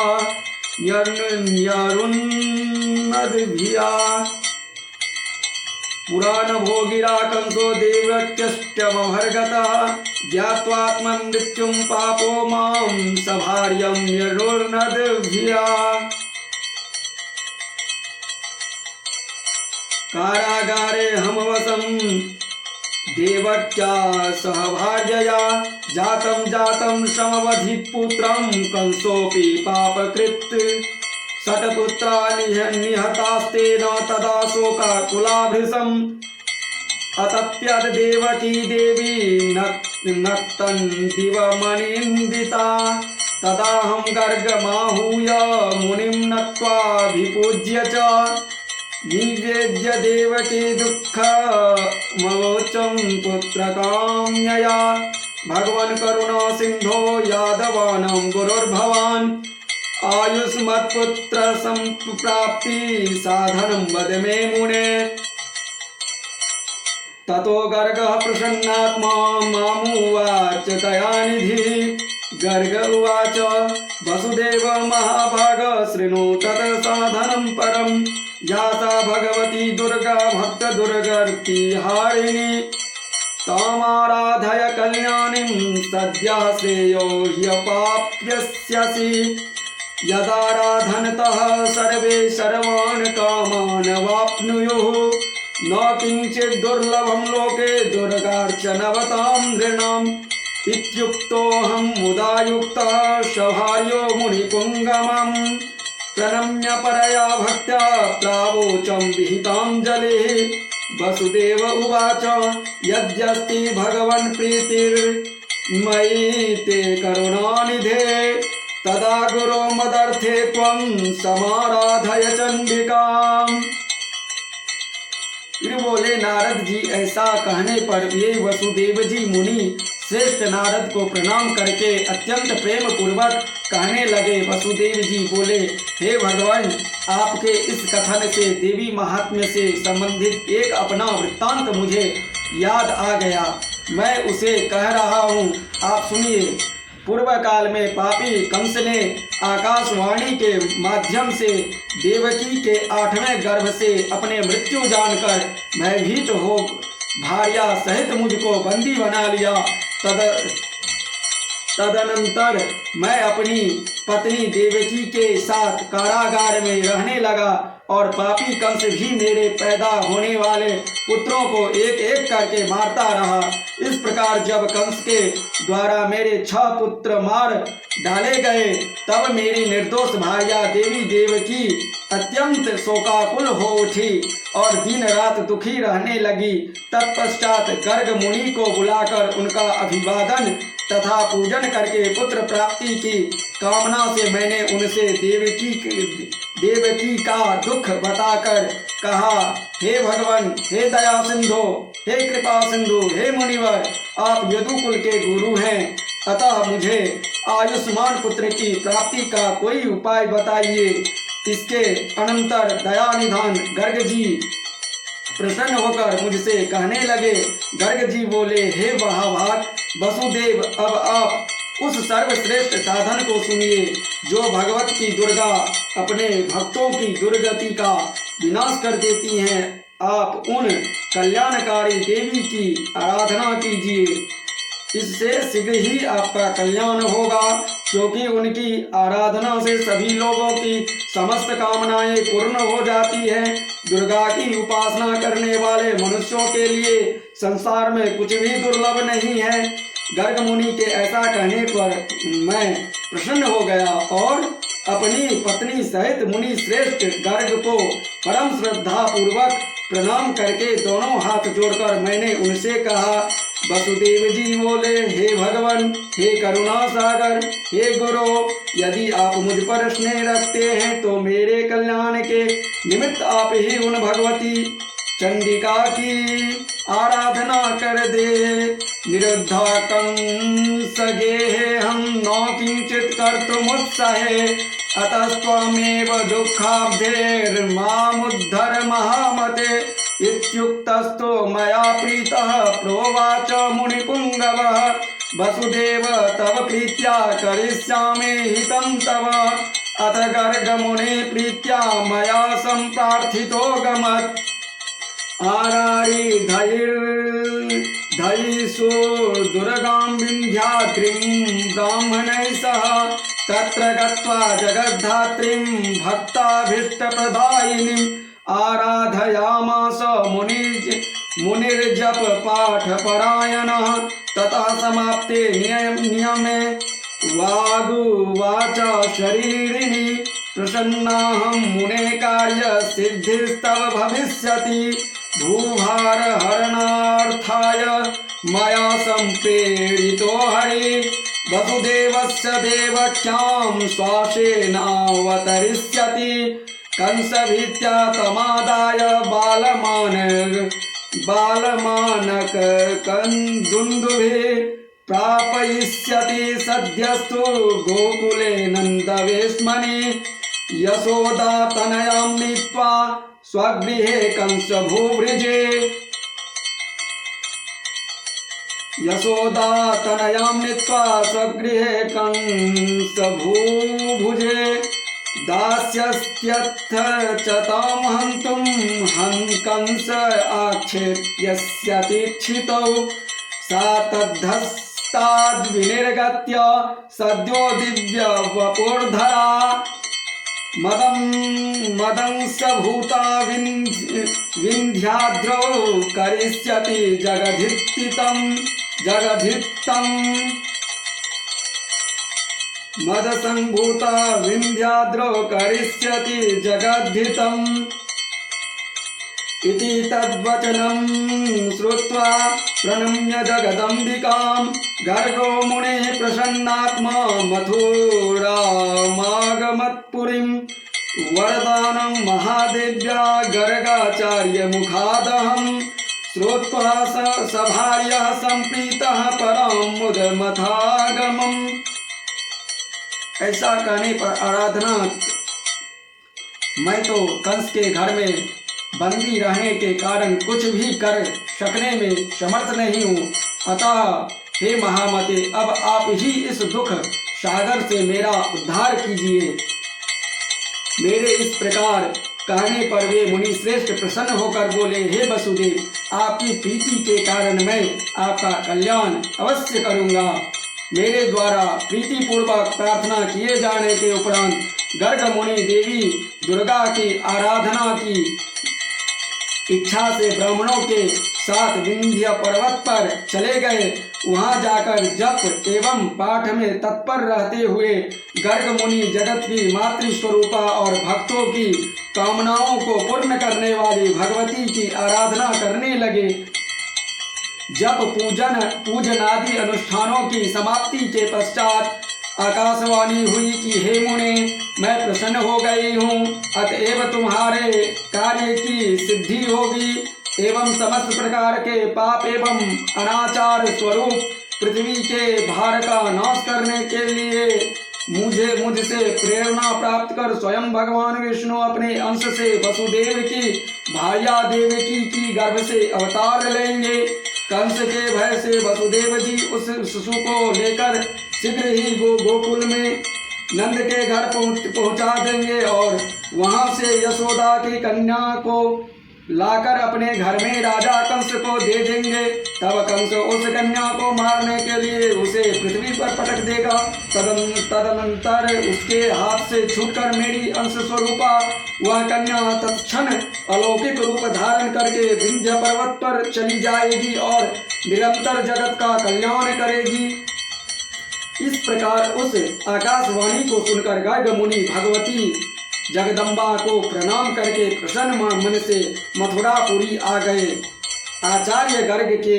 पुराण भोगिरा कंसो देवक्यष्टमभर्गतः। ज्ञात्वात्ममृत्युं पापो मां सभार्यं न्यरुणद्भिया। कारागारे हमवसं देवक्या सह भार्यया। जातं समवधित पुत्रं कंसोऽपि पापकृत्। षट्पुत्रा निहतास्तेन तदा शोकाकुलाभृशम्। अतप्यद देवकी देवी नक्तन्दिवमनिन्दिता। तदाहं गर्गमाहूय मुनिं नत्वाभिपूज्य च निवेद्य देवकी दुःखमवोचं पुत्रकाम्यया। भगवन् करुणा सिन्धो यादवानां गुरुर्भवान्। आयुष्मत्पुत्र संप्राप्ति साधनं वद मे मुने। ततो गर्गः प्रसन्नात्मा मामुवाच दयानिधिः। गर्ग उवाच वसुदेव महाभाग शृणु तत् साधनं परम्। या सा भगवती दुर्गा भक्तदुर्गति हारिणी। तामाराधय कल्याणीं सद्यः श्रेयो ह्यपाप्यस्यसि। यदाराधनतः सर्वे सर्वान् कामान् वाप्नुयुः। न किञ्चित् दुर्लभं लोके दुर्गार्चनवतां नृणाम्। इत्युक्तोऽहं मुदा युक्तः सभार्यो मुनिपुङ्गमम्। प्रणम्य परया भक्त्या प्रावोचं विहिताञ्जलिः। वसुदेव उवाच यद्यस्ति भगवन् प्रीतिर्मयि ते करुणानिधे। तदा गुरो मदर्थे त्वं समाराधय चंडिकाम्। फिर बोले नारद जी, ऐसा कहने पर ये वसुदेव जी मुनि श्रेष्ठ नारद को प्रणाम करके अत्यंत प्रेम पूर्वक कहने लगे। वसुदेव जी बोले, हे भगवान, आपके इस कथन से देवी महात्म्य से संबंधित एक अपना वृत्तांत मुझे याद आ गया। मैं उसे कह रहा हूँ, आप सुनिए। पूर्व काल में पापी कंस ने आकाशवाणी के माध्यम से देवकी के 8वें गर्भ से अपने मृत्यु जानकर भयभीत हो भार्या सहित मुझको बंदी बना लिया। तदनंतर मैं अपनी पत्नी देवकी के साथ कारागार में रहने लगा और पापी कंस भी मेरे पैदा होने वाले पुत्रों को एक एक करके मारता रहा। इस प्रकार जब कंस के द्वारा मेरे 6 पुत्र मार डाले गए, तब मेरी निर्दोष भार्या देवी देवकी अत्यंत शोकाकुल हो उठी और दिन रात दुखी रहने लगी। तत्पश्चात गर्ग मुनि को बुलाकर उनका अभिवादन तथा पूजन करके पुत्र प्राप्ति की कामना से मैंने उनसे देवकी का दुख बताकर कहा, हे भगवान, हे दया सिंधु, हे कृपा सिंधु, हे मुनिवर, आप यदुकुल के गुरु हैं, अतः मुझे आयुष्मान पुत्र की प्राप्ति का कोई उपाय बताइए। इसके अनंतर दयानिधान गर्ग जी प्रसन्न होकर मुझसे कहने लगे। गर्ग जी बोले, हे महाभाग वसुदेव, अब आप उस सर्वश्रेष्ठ साधन को सुनिए जो भगवत की दुर्गा अपने भक्तों की दुर्गति का विनाश कर देती हैं। आप उन कल्याणकारी देवी की आराधना कीजिए, इससे शीघ्र ही आपका कल्याण होगा, क्योंकि उनकी आराधना से सभी लोगों की समस्त कामनाएं पूर्ण हो जाती हैं। दुर्गा की उपासना करने वाले मनुष्यों के लिए संसार में कुछ भी दुर्लभ नहीं है। गर्ग मुनि के ऐसा कहने पर मैं प्रसन्न हो गया और अपनी पत्नी सहित मुनि श्रेष्ठ गर्ग को परम श्रद्धा पूर्वक प्रणाम करके दोनों हाथ जोड़कर मैंने उनसे कहा। वसुदेव जी बोले, हे भगवान, हे करुणा सागर, हे गुरु, यदि आप मुझ पर स्नेह रखते हैं तो मेरे कल्याण के निमित्त आप ही उन भगवती चंडिका की आराधना कर दे। निरुद्धा कंस गेहे हम न किंचित कर्तुमुत्साहे, अतस्त्वमेव दुःखाब्धेर्मामुद्धर महामते। इत्युक्तस्तु मया प्रीतः प्रोवाच मुनिपुङ्गवः, वसुदेव तव प्रीत्या करिष्यामि हितं तव। अथ गर्गमुने प्रीत्या मया सम्प्रार्थितो गमत्। आरारि धैर्धयिषु दुर्गां विन्ध्याद्रिं ब्राह्मणैः सह, तत्र गत्वा जगद्धात्रीं भक्ताभीष्टप्रदायिनीम् आराधयामास मुनिर्जप पाठपरायणः। ततः समाप्ते नियमे वागुवाच शरीरिणी, प्रसन्नाहं मुने कार्य सिद्धिस्तव भविष्यति। भूभार हरणार्थाय मया सम्प्रेरितो हरि, वसुदेवस्य देवक्यां श्वासेनावतरिष्यति। कंसभीत्या तमादाय बालमानक कंदुन्दुभिः प्रापयिष्यति सद्यस्तु गोकुले नन्दवेश्मनि। यशोदातनयां नीत्वा स्वगृहे कंसभूभुजे, यशोदातनयां नीत्वा स्वगृहे कंसभूभुजे। दास्यस्त्यथ च तां हन्तुं कंस आक्षेप्यस्यतीक्षितौ। सा तद्धस्ताद्विनिर्गत्य सद्यो दिव्यवपुर्धरा, मदंसभूता विन्ध्याद्रौ करिष्यति जगद्धितं। मदसंभूता विन्ध्याद्रौ करिष्यति जगद्धितम्। इति तद्वचनं श्रुत्वा प्रणम्य जगदम्बिकां, गर्गो मुनिः प्रसन्नात्मा मथुरामागमत्पुरीं। वरदानं महादेव्या गर्गाचार्यमुखादहं, श्रुत्वा सभार्यः सम्प्रीतः परं मुदमथागमम्। ऐसा कहने पर आराधना, मैं तो कंस के घर में बंदी रहने के कारण कुछ भी कर सकने में समर्थ नहीं हूँ, अतः हे महामते, अब आप ही इस दुख सागर से मेरा उद्धार कीजिए। मेरे इस प्रकार कहने पर वे मुनि श्रेष्ठ प्रसन्न होकर बोले, हे वसुदेव, आपकी प्रीति के कारण मैं आपका कल्याण अवश्य करूँगा। मेरे द्वारा प्रीति पूर्वक प्रार्थना किए जाने के उपरांत गर्ग मुनि देवी दुर्गा की आराधना की इच्छा से ब्राह्मणों के साथ विंध्य पर्वत पर चले गए। वहां जाकर जप एवं पाठ में तत्पर रहते हुए गर्ग मुनि जगत की मातृ स्वरूपा और भक्तों की कामनाओं को पूर्ण करने वाली भगवती की आराधना करने लगे। जब पूजन आदि अनुष्ठानों की समाप्ति के पश्चात आकाशवाणी हुई कि हे मुने, मैं प्रसन्न हो गई हूँ, अतएव तुम्हारे कार्य की सिद्धि होगी एवं समस्त प्रकार के पाप एवं अनाचार स्वरूप पृथ्वी के भार का नाश करने के लिए मुझसे प्रेरणा प्राप्त कर स्वयं भगवान विष्णु अपने अंश से वसुदेव की भाया देवकी की गर्भ से अवतार लेंगे। कंस के भय से वसुदेव जी उस शिशु को लेकर शीघ्र ही गोकुल में नंद के घर पहुंचा देंगे और वहां से यशोदा की कन्या को लाकर अपने घर में राजा कंस को दे देंगे। तब कंस उस कन्या को मारने के लिए उसे पृथ्वी पर पटक देगा। तदनंतर उसके हाथ से छूटकर मेरी अंश स्वरूपा वह कन्या तत्क्षण अलौकिक रूप धारण करके विंध्य पर्वत पर चली जाएगी और निरंतर जगत का कल्याण करेगी। इस प्रकार उस आकाशवाणी को सुनकर गर्ग मुनि भगवती जगदम्बा को प्रणाम करके प्रसन्न मन से मथुरापुरी आ गए। आचार्य गर्ग के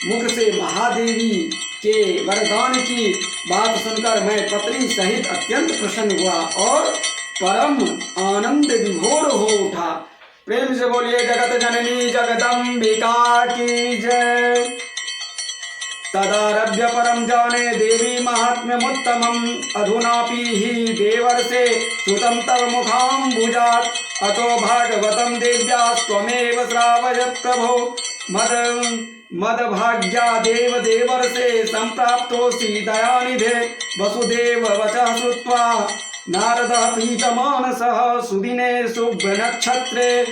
मुख से महादेवी के वरदान की बात सुनकर मैं पत्नी सहित अत्यंत प्रसन्न हुआ और परम आनंद विभोर हो उठा। प्रेम से बोलिए जगत जननी जगदम्बिका की जय। तदारभ्य परम जाने देवी महात्म्यमुत्तमम् अधुनापि हि देवर्षे सुतं तव मुखाम्बुजात् अतो भागवतं देव्यास्त्वमेव श्रावय प्रभो मदभाग्या देवर्षे सम्प्राप्तोऽसि दयानिधे। वसुदेव वचः श्रुत्वा नारदः प्रीतमानसः सुदिने शुभनक्षत्रे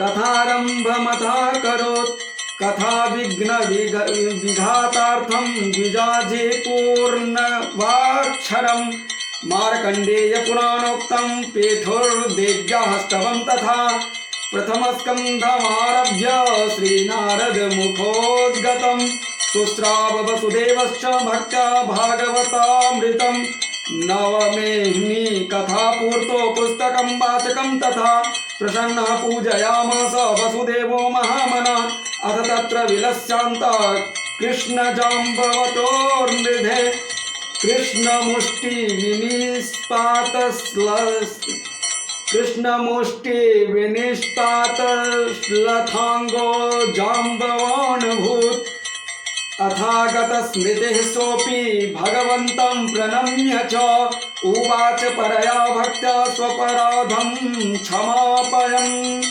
कथारम्भमथाकरोत्। कथा विघ्न विघातार्थं द्विजाजे पूर्णवाक्षरं मार्कण्डेय पुराणोक्तं पेठोर्देव्याः स्तवं तथा प्रथमस्कन्धमारभ्य श्रीनारद मुखोद्गतं सुश्राव वसुदेवश्च भक्त्या भागवतामृतं। नवमेऽह्नि कथापूर्तो पुस्तकं वाचकं तथा प्रसन्नः पूजयामास वसुदेवो महामनः। अथ तत्र विलस्यान्त कृष्णजाम्बवतोर्निधे कृष्णमुष्टिविनिष्पातश्लथाङ्गो जाम्बवानभूत्। अथागतस्मृतिः सोऽपि भगवन्तं प्रणम्य च उवाच परया भक्त्या स्वपराधं क्षमापयन्।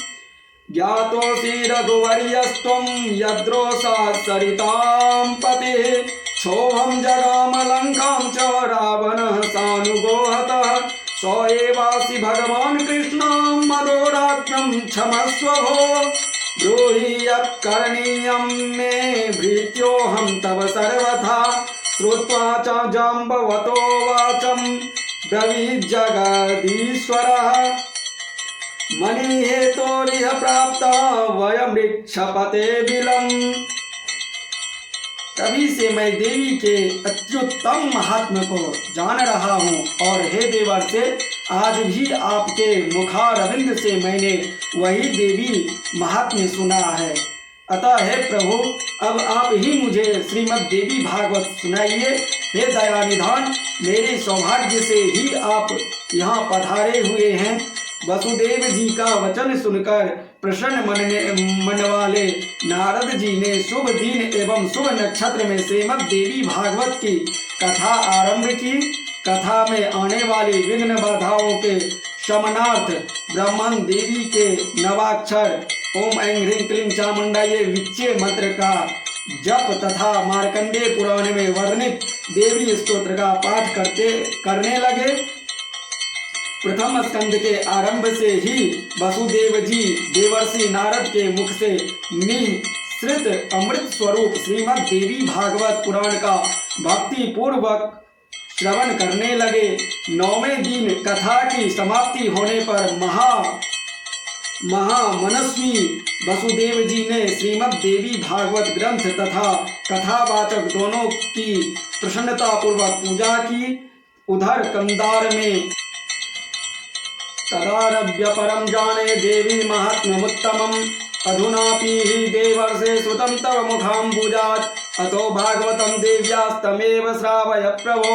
ज्ञातोऽसि रघुवर्यस्त्वं यद्रोषात् सरितां पतिः क्षोभं जगामलङ्कां च रावणः सानुगो हतः। स एवासि भगवान् कृष्णं मदोरात्म्यं क्षमस्व भो। ब्रूहि यत् करणीयं मे भृत्योऽहं तव सर्वथा। श्रुत्वा च जाम्बवतो वाचं ब्रवीज्जगदीश्वरः। मणिहेतोरिह प्राप्ता वयमृक्षपते बिलम्। तभी से मैं देवी के अत्युत्तम महात्म्य को जान रहा हूँ और हे देवर्षे, आज भी आपके मुखारविंद से मैंने वही देवी महात्म्य सुना है। अतः हे प्रभु, अब आप ही मुझे श्रीमद् देवी भागवत सुनाइए। हे दयानिधान, मेरे सौभाग्य से ही आप यहाँ पधारे हुए हैं। वसुदेव जी का वचन सुनकर प्रसन्न मन वाले नारद जी ने शुभ दिन एवं शुभ नक्षत्र में श्रीमद् देवी भागवत की कथा आरंभ की। कथा में आने वाली विघ्न बाधाओं के शमनार्थ ब्रह्मण देवी के नवाक्षर ओम ऐं ह्रीं क्लीं चामुंडायै विच्चे मंत्र का जप तथा मार्कंडेय पुराण में वर्णित देवी स्तोत्र का पाठ करने लगे। प्रथम स्कंद के आरंभ से ही वसुदेव जी देवर्षि नारद के मुख से निःसृत अमृत स्वरूप श्रीमद् देवी भागवत पुराण का भक्ति पूर्वक श्रवण करने लगे। 9वें दिन कथा की समाप्ति होने पर महामनस्वी वसुदेव जी ने श्रीमद् देवी भागवत ग्रंथ तथा कथावाचक दोनों की प्रसन्नता पूर्वक पूजा की। उधर कंदार में तदारभ्य परम जाने देवी महात्म्यमुत्तमम् अधुनापि हि देवर्षे सुतं तव मुखाम्बुजात् अतो भागवतं देव्यास्तमेव श्रावय प्रभो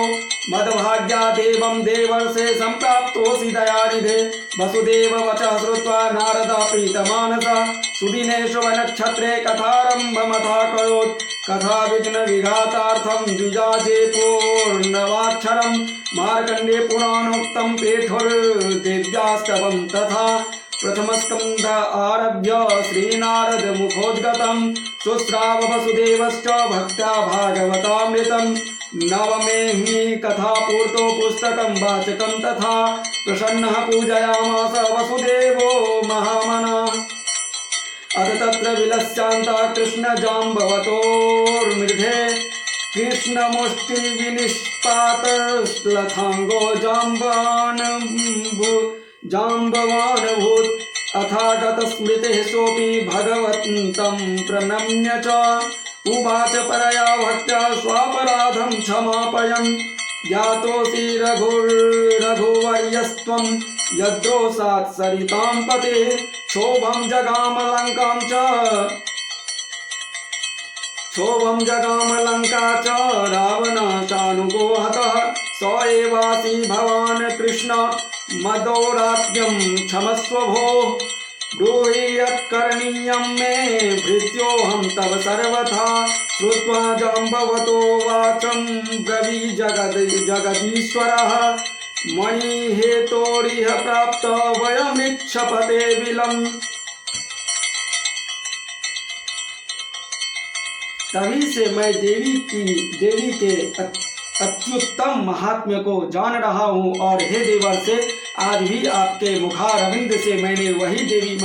मद्भाग्यादेवं देवर्षे सम्प्राप्तोऽसि दयानिधे। वसुदेव वचः श्रुत्वा नारद प्रीतमानसः सुदिने शुभनक्षत्रे कथारम्भमथाकरोत्। कथा विघ्न विघातार्थं द्विजाजे पूर्णवाक्षरं मार्कण्डे पुराणोक्तं पेठुर्देव्यास्तवं तथा। प्रथमस्कन्ध आरभ्य श्रीनारद मुखोद्गतं शुश्राव वसुदेवश्च भक्त्या भागवतामृतं। नवमे कथा पूर्तो पुस्तकं वाचकं तथा प्रसन्नः पूजयामास वसुदेवो महामनः। अथ तत्र विलस्यान्तः कृष्णजाम्बवतोर्मृधे कृष्णमुष्टिविनिष्पातश्लथाङ्गो जाम्बवान् अथागतस्मृतिः सोऽपि भगवन्तं प्रणम्य च उवाच परया भक्त्या स्वापराधं क्षमापयन्। ज्ञातोऽसि रघुवर्यस्त्वं यद्रोषात् सरितां पतेः क्षोभं जगामलङ्का च रावणाचानुगो हतः। स एवासि भवान् कृष्ण मदौरात्म्यं क्षमस्व भोः। ब्रूहि यत्करणीयं मे भृत्योऽहं तव सर्वथा। श्रुत्वा जाम्बवतो वाचं ब्रवीजगदीश्वरः मणिहेतोरिह प्राप्त वयमिच्छपते विलम्। तभी से मैं देवी के अत्युत्तम महात्म्य को जान रहा हूँ और हे देवर से आज भी आपके मुखारविंद से मैंने वही देवी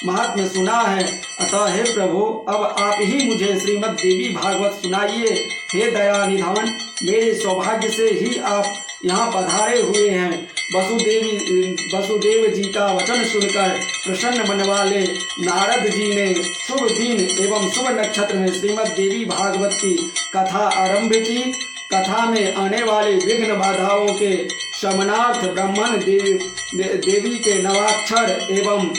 महात्म्य सुना है। अतः हे प्रभु अब आप ही मुझे श्रीमद् देवी भागवत सुनाइए। हे दयानिधान मेरे सौभाग्य से ही आप यहाँ पधारे हुए हैं। वसुदेव जी का वचन सुनकर प्रसन्न मन वाले नारद जी ने शुभ दिन एवं शुभ नक्षत्र में श्रीमद् देवी भागवत की कथा आरंभ की। कथा में आने वाले विघ्न बाधाओं के शमनार्थ ब्राह्मण देवी के नवाक्षर एवं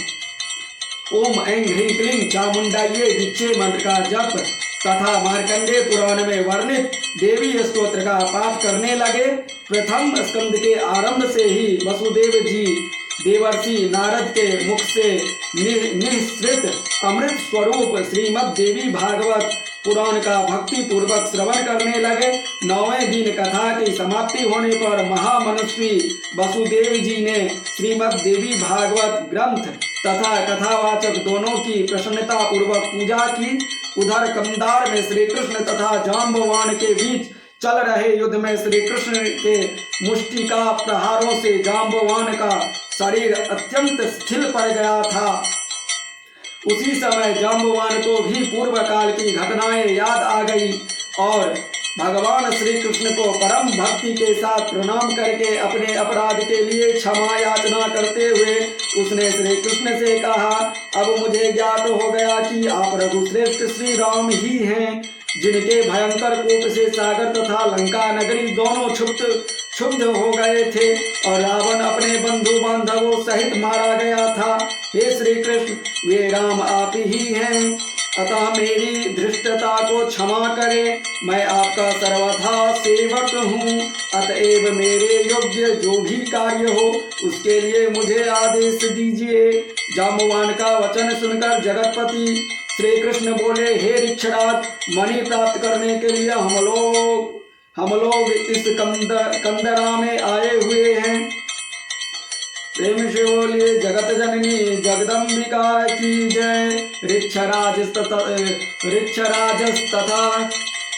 ओम ऐं ह्रीं क्लीं चामुंडाये विच्चे मंत्र का जप तथा मार्कंडेय पुराण में वर्णित देवी स्तोत्र का पाठ करने लगे। प्रथम स्कंद के आरंभ से ही वसुदेव जी देवर्षि नारद के मुख से निःसृत अमृत स्वरूप श्रीमद् देवी भागवत पुराण का भक्ति पूर्वक श्रवण करने लगे। 9वें दिन कथा की समाप्ति होने पर महामनस्वी वसुदेव जी ने श्रीमद् देवी भागवत ग्रंथ तथा कथावाचक दोनों की प्रसन्नता पूर्वक पूजा की। उधर कंधार में श्री कृष्ण तथा जाम्बवान के बीच चल रहे युद्ध में श्री कृष्ण के मुष्टिका प्रहारों से जाम्बवान का शरीर अत्यंत स्थिर पड़ गया था। उसी समय जाम्बवान को भी पूर्व काल की घटनाएं याद आ गई और भगवान श्री कृष्ण को परम भक्ति के साथ प्रणाम करके अपने अपराध के लिए क्षमा याचना करते हुए उसने श्री कृष्ण से कहा, अब मुझे ज्ञात हो गया कि आप रघुश्रेष्ठ श्री राम ही हैं, जिनके भयंकर कोप से सागर तथा लंका नगरी दोनों क्षुब्ध हो गए थे और रावण अपने बंधु बांधवों सहित मारा गया था। हे श्री कृष्ण, वे राम आप ही हैं, अतः मेरी धृष्टता को क्षमा करें। मैं आपका सर्वथा सेवक हूँ, अतएव मेरे योग्य जो भी कार्य हो उसके लिए मुझे आदेश दीजिए। जाम्बवान का वचन सुनकर जगतपति श्री कृष्ण बोले, हे ऋक्षराज, मणि प्राप्त करने के लिए हम लोग इस कंदरा में आए हुए हैं। प्रेम से बोलिए जगत जननी जगदम्बिका की जय। ऋक्षराजस्तथा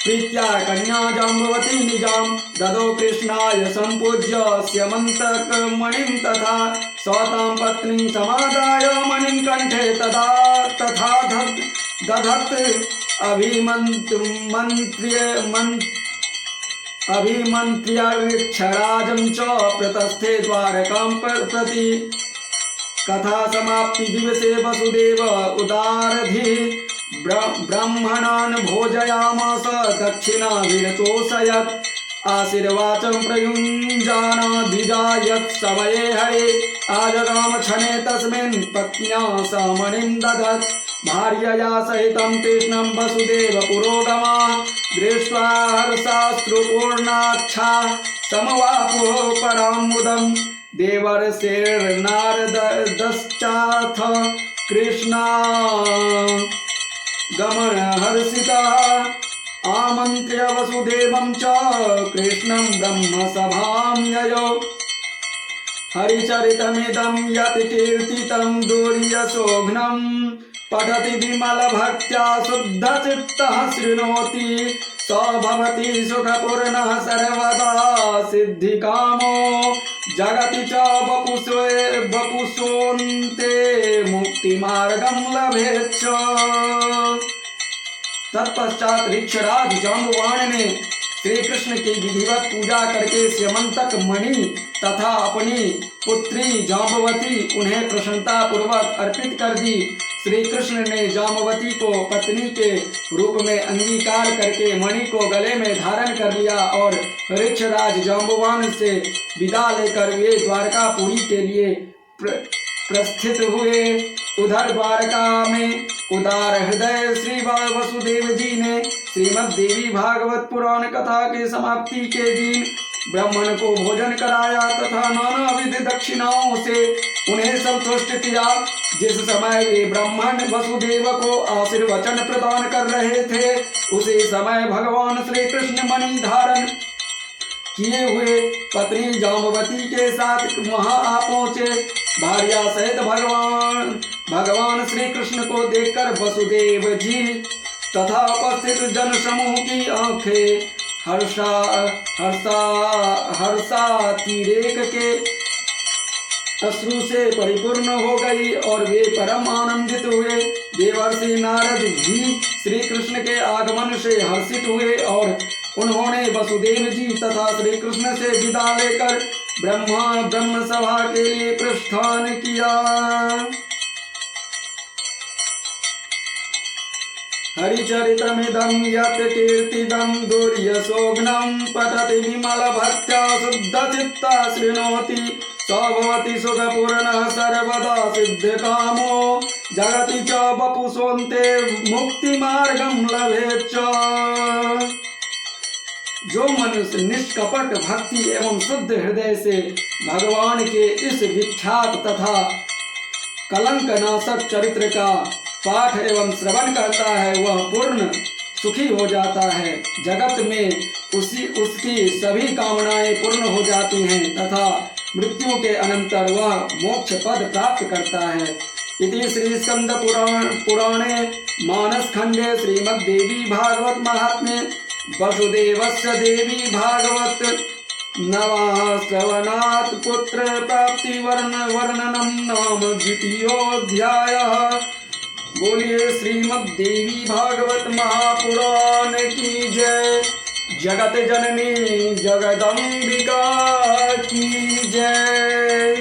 प्रीत्या कन्या जाम्बवती निजाम ददौ कृष्णाय संपूज्य स्यमन्तकमणिं तथा स्वतां पत्नीं समादाय मणिं कंठे तथा दधत् अभिमन्त्र्य ऋक्षराजं च प्रतस्थे द्वारकां प्रति। कथा समाप्ति दिवसे वसुदेव उदारधि ब्राह्मणान् भोजयामास दक्षिणाभिरतोषयत्। आशीर्वाचं प्रयुञ्जाना द्विजा यत् समये हरे आजगाम क्षणे तस्मिन् पत्न्या स मणिं ददत्। भार्यया सहितं कृष्णं वसुदेव पुरोगमा दृष्ट्वा हर्षाश्रुपूर्णाक्षा समवापुः परामुदम् देवर्षिर्नारदश्चाथ कृष्णा गमनहर्षितः आमन्त्र्य वसुदेवं च कृष्णं ब्रह्मसभां ययौ हरिचरितमिदं यत् कीर्तितं दुर्यशोघ्नं पठति विमलभक्त्या शुद्धचित्तः शृणोति स भवति सुखपूर्णः सर्वदा सिद्धिकामो जगति च वपुषोऽन्ते मुक्तिमार्गं लभेच्च। तत्पश्चात ऋक्षराज जाम्बवान ने श्री कृष्ण की विधिवत पूजा करके स्यमंतक मणि तथा अपनी पुत्री जाम्बवती उन्हें प्रसन्नता पूर्वक अर्पित कर दी। श्री कृष्ण ने जाम्बवती को पत्नी के रूप में अंगीकार करके मणि को गले में धारण कर लिया और ऋक्षराज जाम्बवान से विदा लेकर वे द्वारकापुरी के लिए प्रस्थित हुए। उधर द्वारका में उदार हृदय श्री वसुदेव जी ने श्रीमद् देवी भागवत पुराण कथा के समाप्ति के दिन ब्राह्मण को भोजन कराया तथा नाना विधि दक्षिणाओं से उन्हें संतुष्ट किया। जिस समय वे ब्राह्मण वसुदेव को आशीर्वचन प्रदान कर रहे थे उसी समय भगवान श्री कृष्ण मणि धारण किए हुए पत्नी जाम्बवती के साथ वहां आ पहुंचे। भार्या सहित भगवान श्री कृष्ण को देखकर वसुदेव जी तथा उपस्थित जन समूह की आंखें हर्षातिरेक के अश्रु से परिपूर्ण हो गई और वे परम आनंदित हुए। देवर्षि नारद भी श्री कृष्ण के आगमन से हर्षित हुए और उन्होंने वसुदेव जी तथा श्री कृष्ण से विदा लेकर ब्रह्म सभा के लिए प्रस्थान किया। हरिचरितमिदं यत् कीर्तिदं दुर्यशोघ्नं पठति विमलभक्त्या शुद्धचित्तः शृणोति स भवति सुखपूर्णः सर्वदा सिद्धकामो जगति च वपुषोऽन्ते मुक्तिमार्गं लभेच्च। जो मनुष्य निष्कपट भक्ति एवं शुद्ध हृदय से भगवान के इस विख्यात तथा कलंकनाशक चरित्र का पाठ एवं श्रवण करता है वह पूर्ण सुखी हो जाता है। जगत में उसकी सभी कामनाएं पूर्ण हो जाती हैं तथा मृत्यु के अनंतर वह मोक्ष पद प्राप्त करता है। इति श्री स्कंद पुराणे मानस खंडे श्रीमद् देवी भागवत महात्म्ये वसुदेवस्य देवी भागवत नवाश्रवणात् पुत्र प्राप्ति वर्णनम नाम द्वितीयोऽध्यायः। बोलिए श्रीमद् देवी भागवत महापुराण की जय। जगत जननी जगदम्बिका की जय।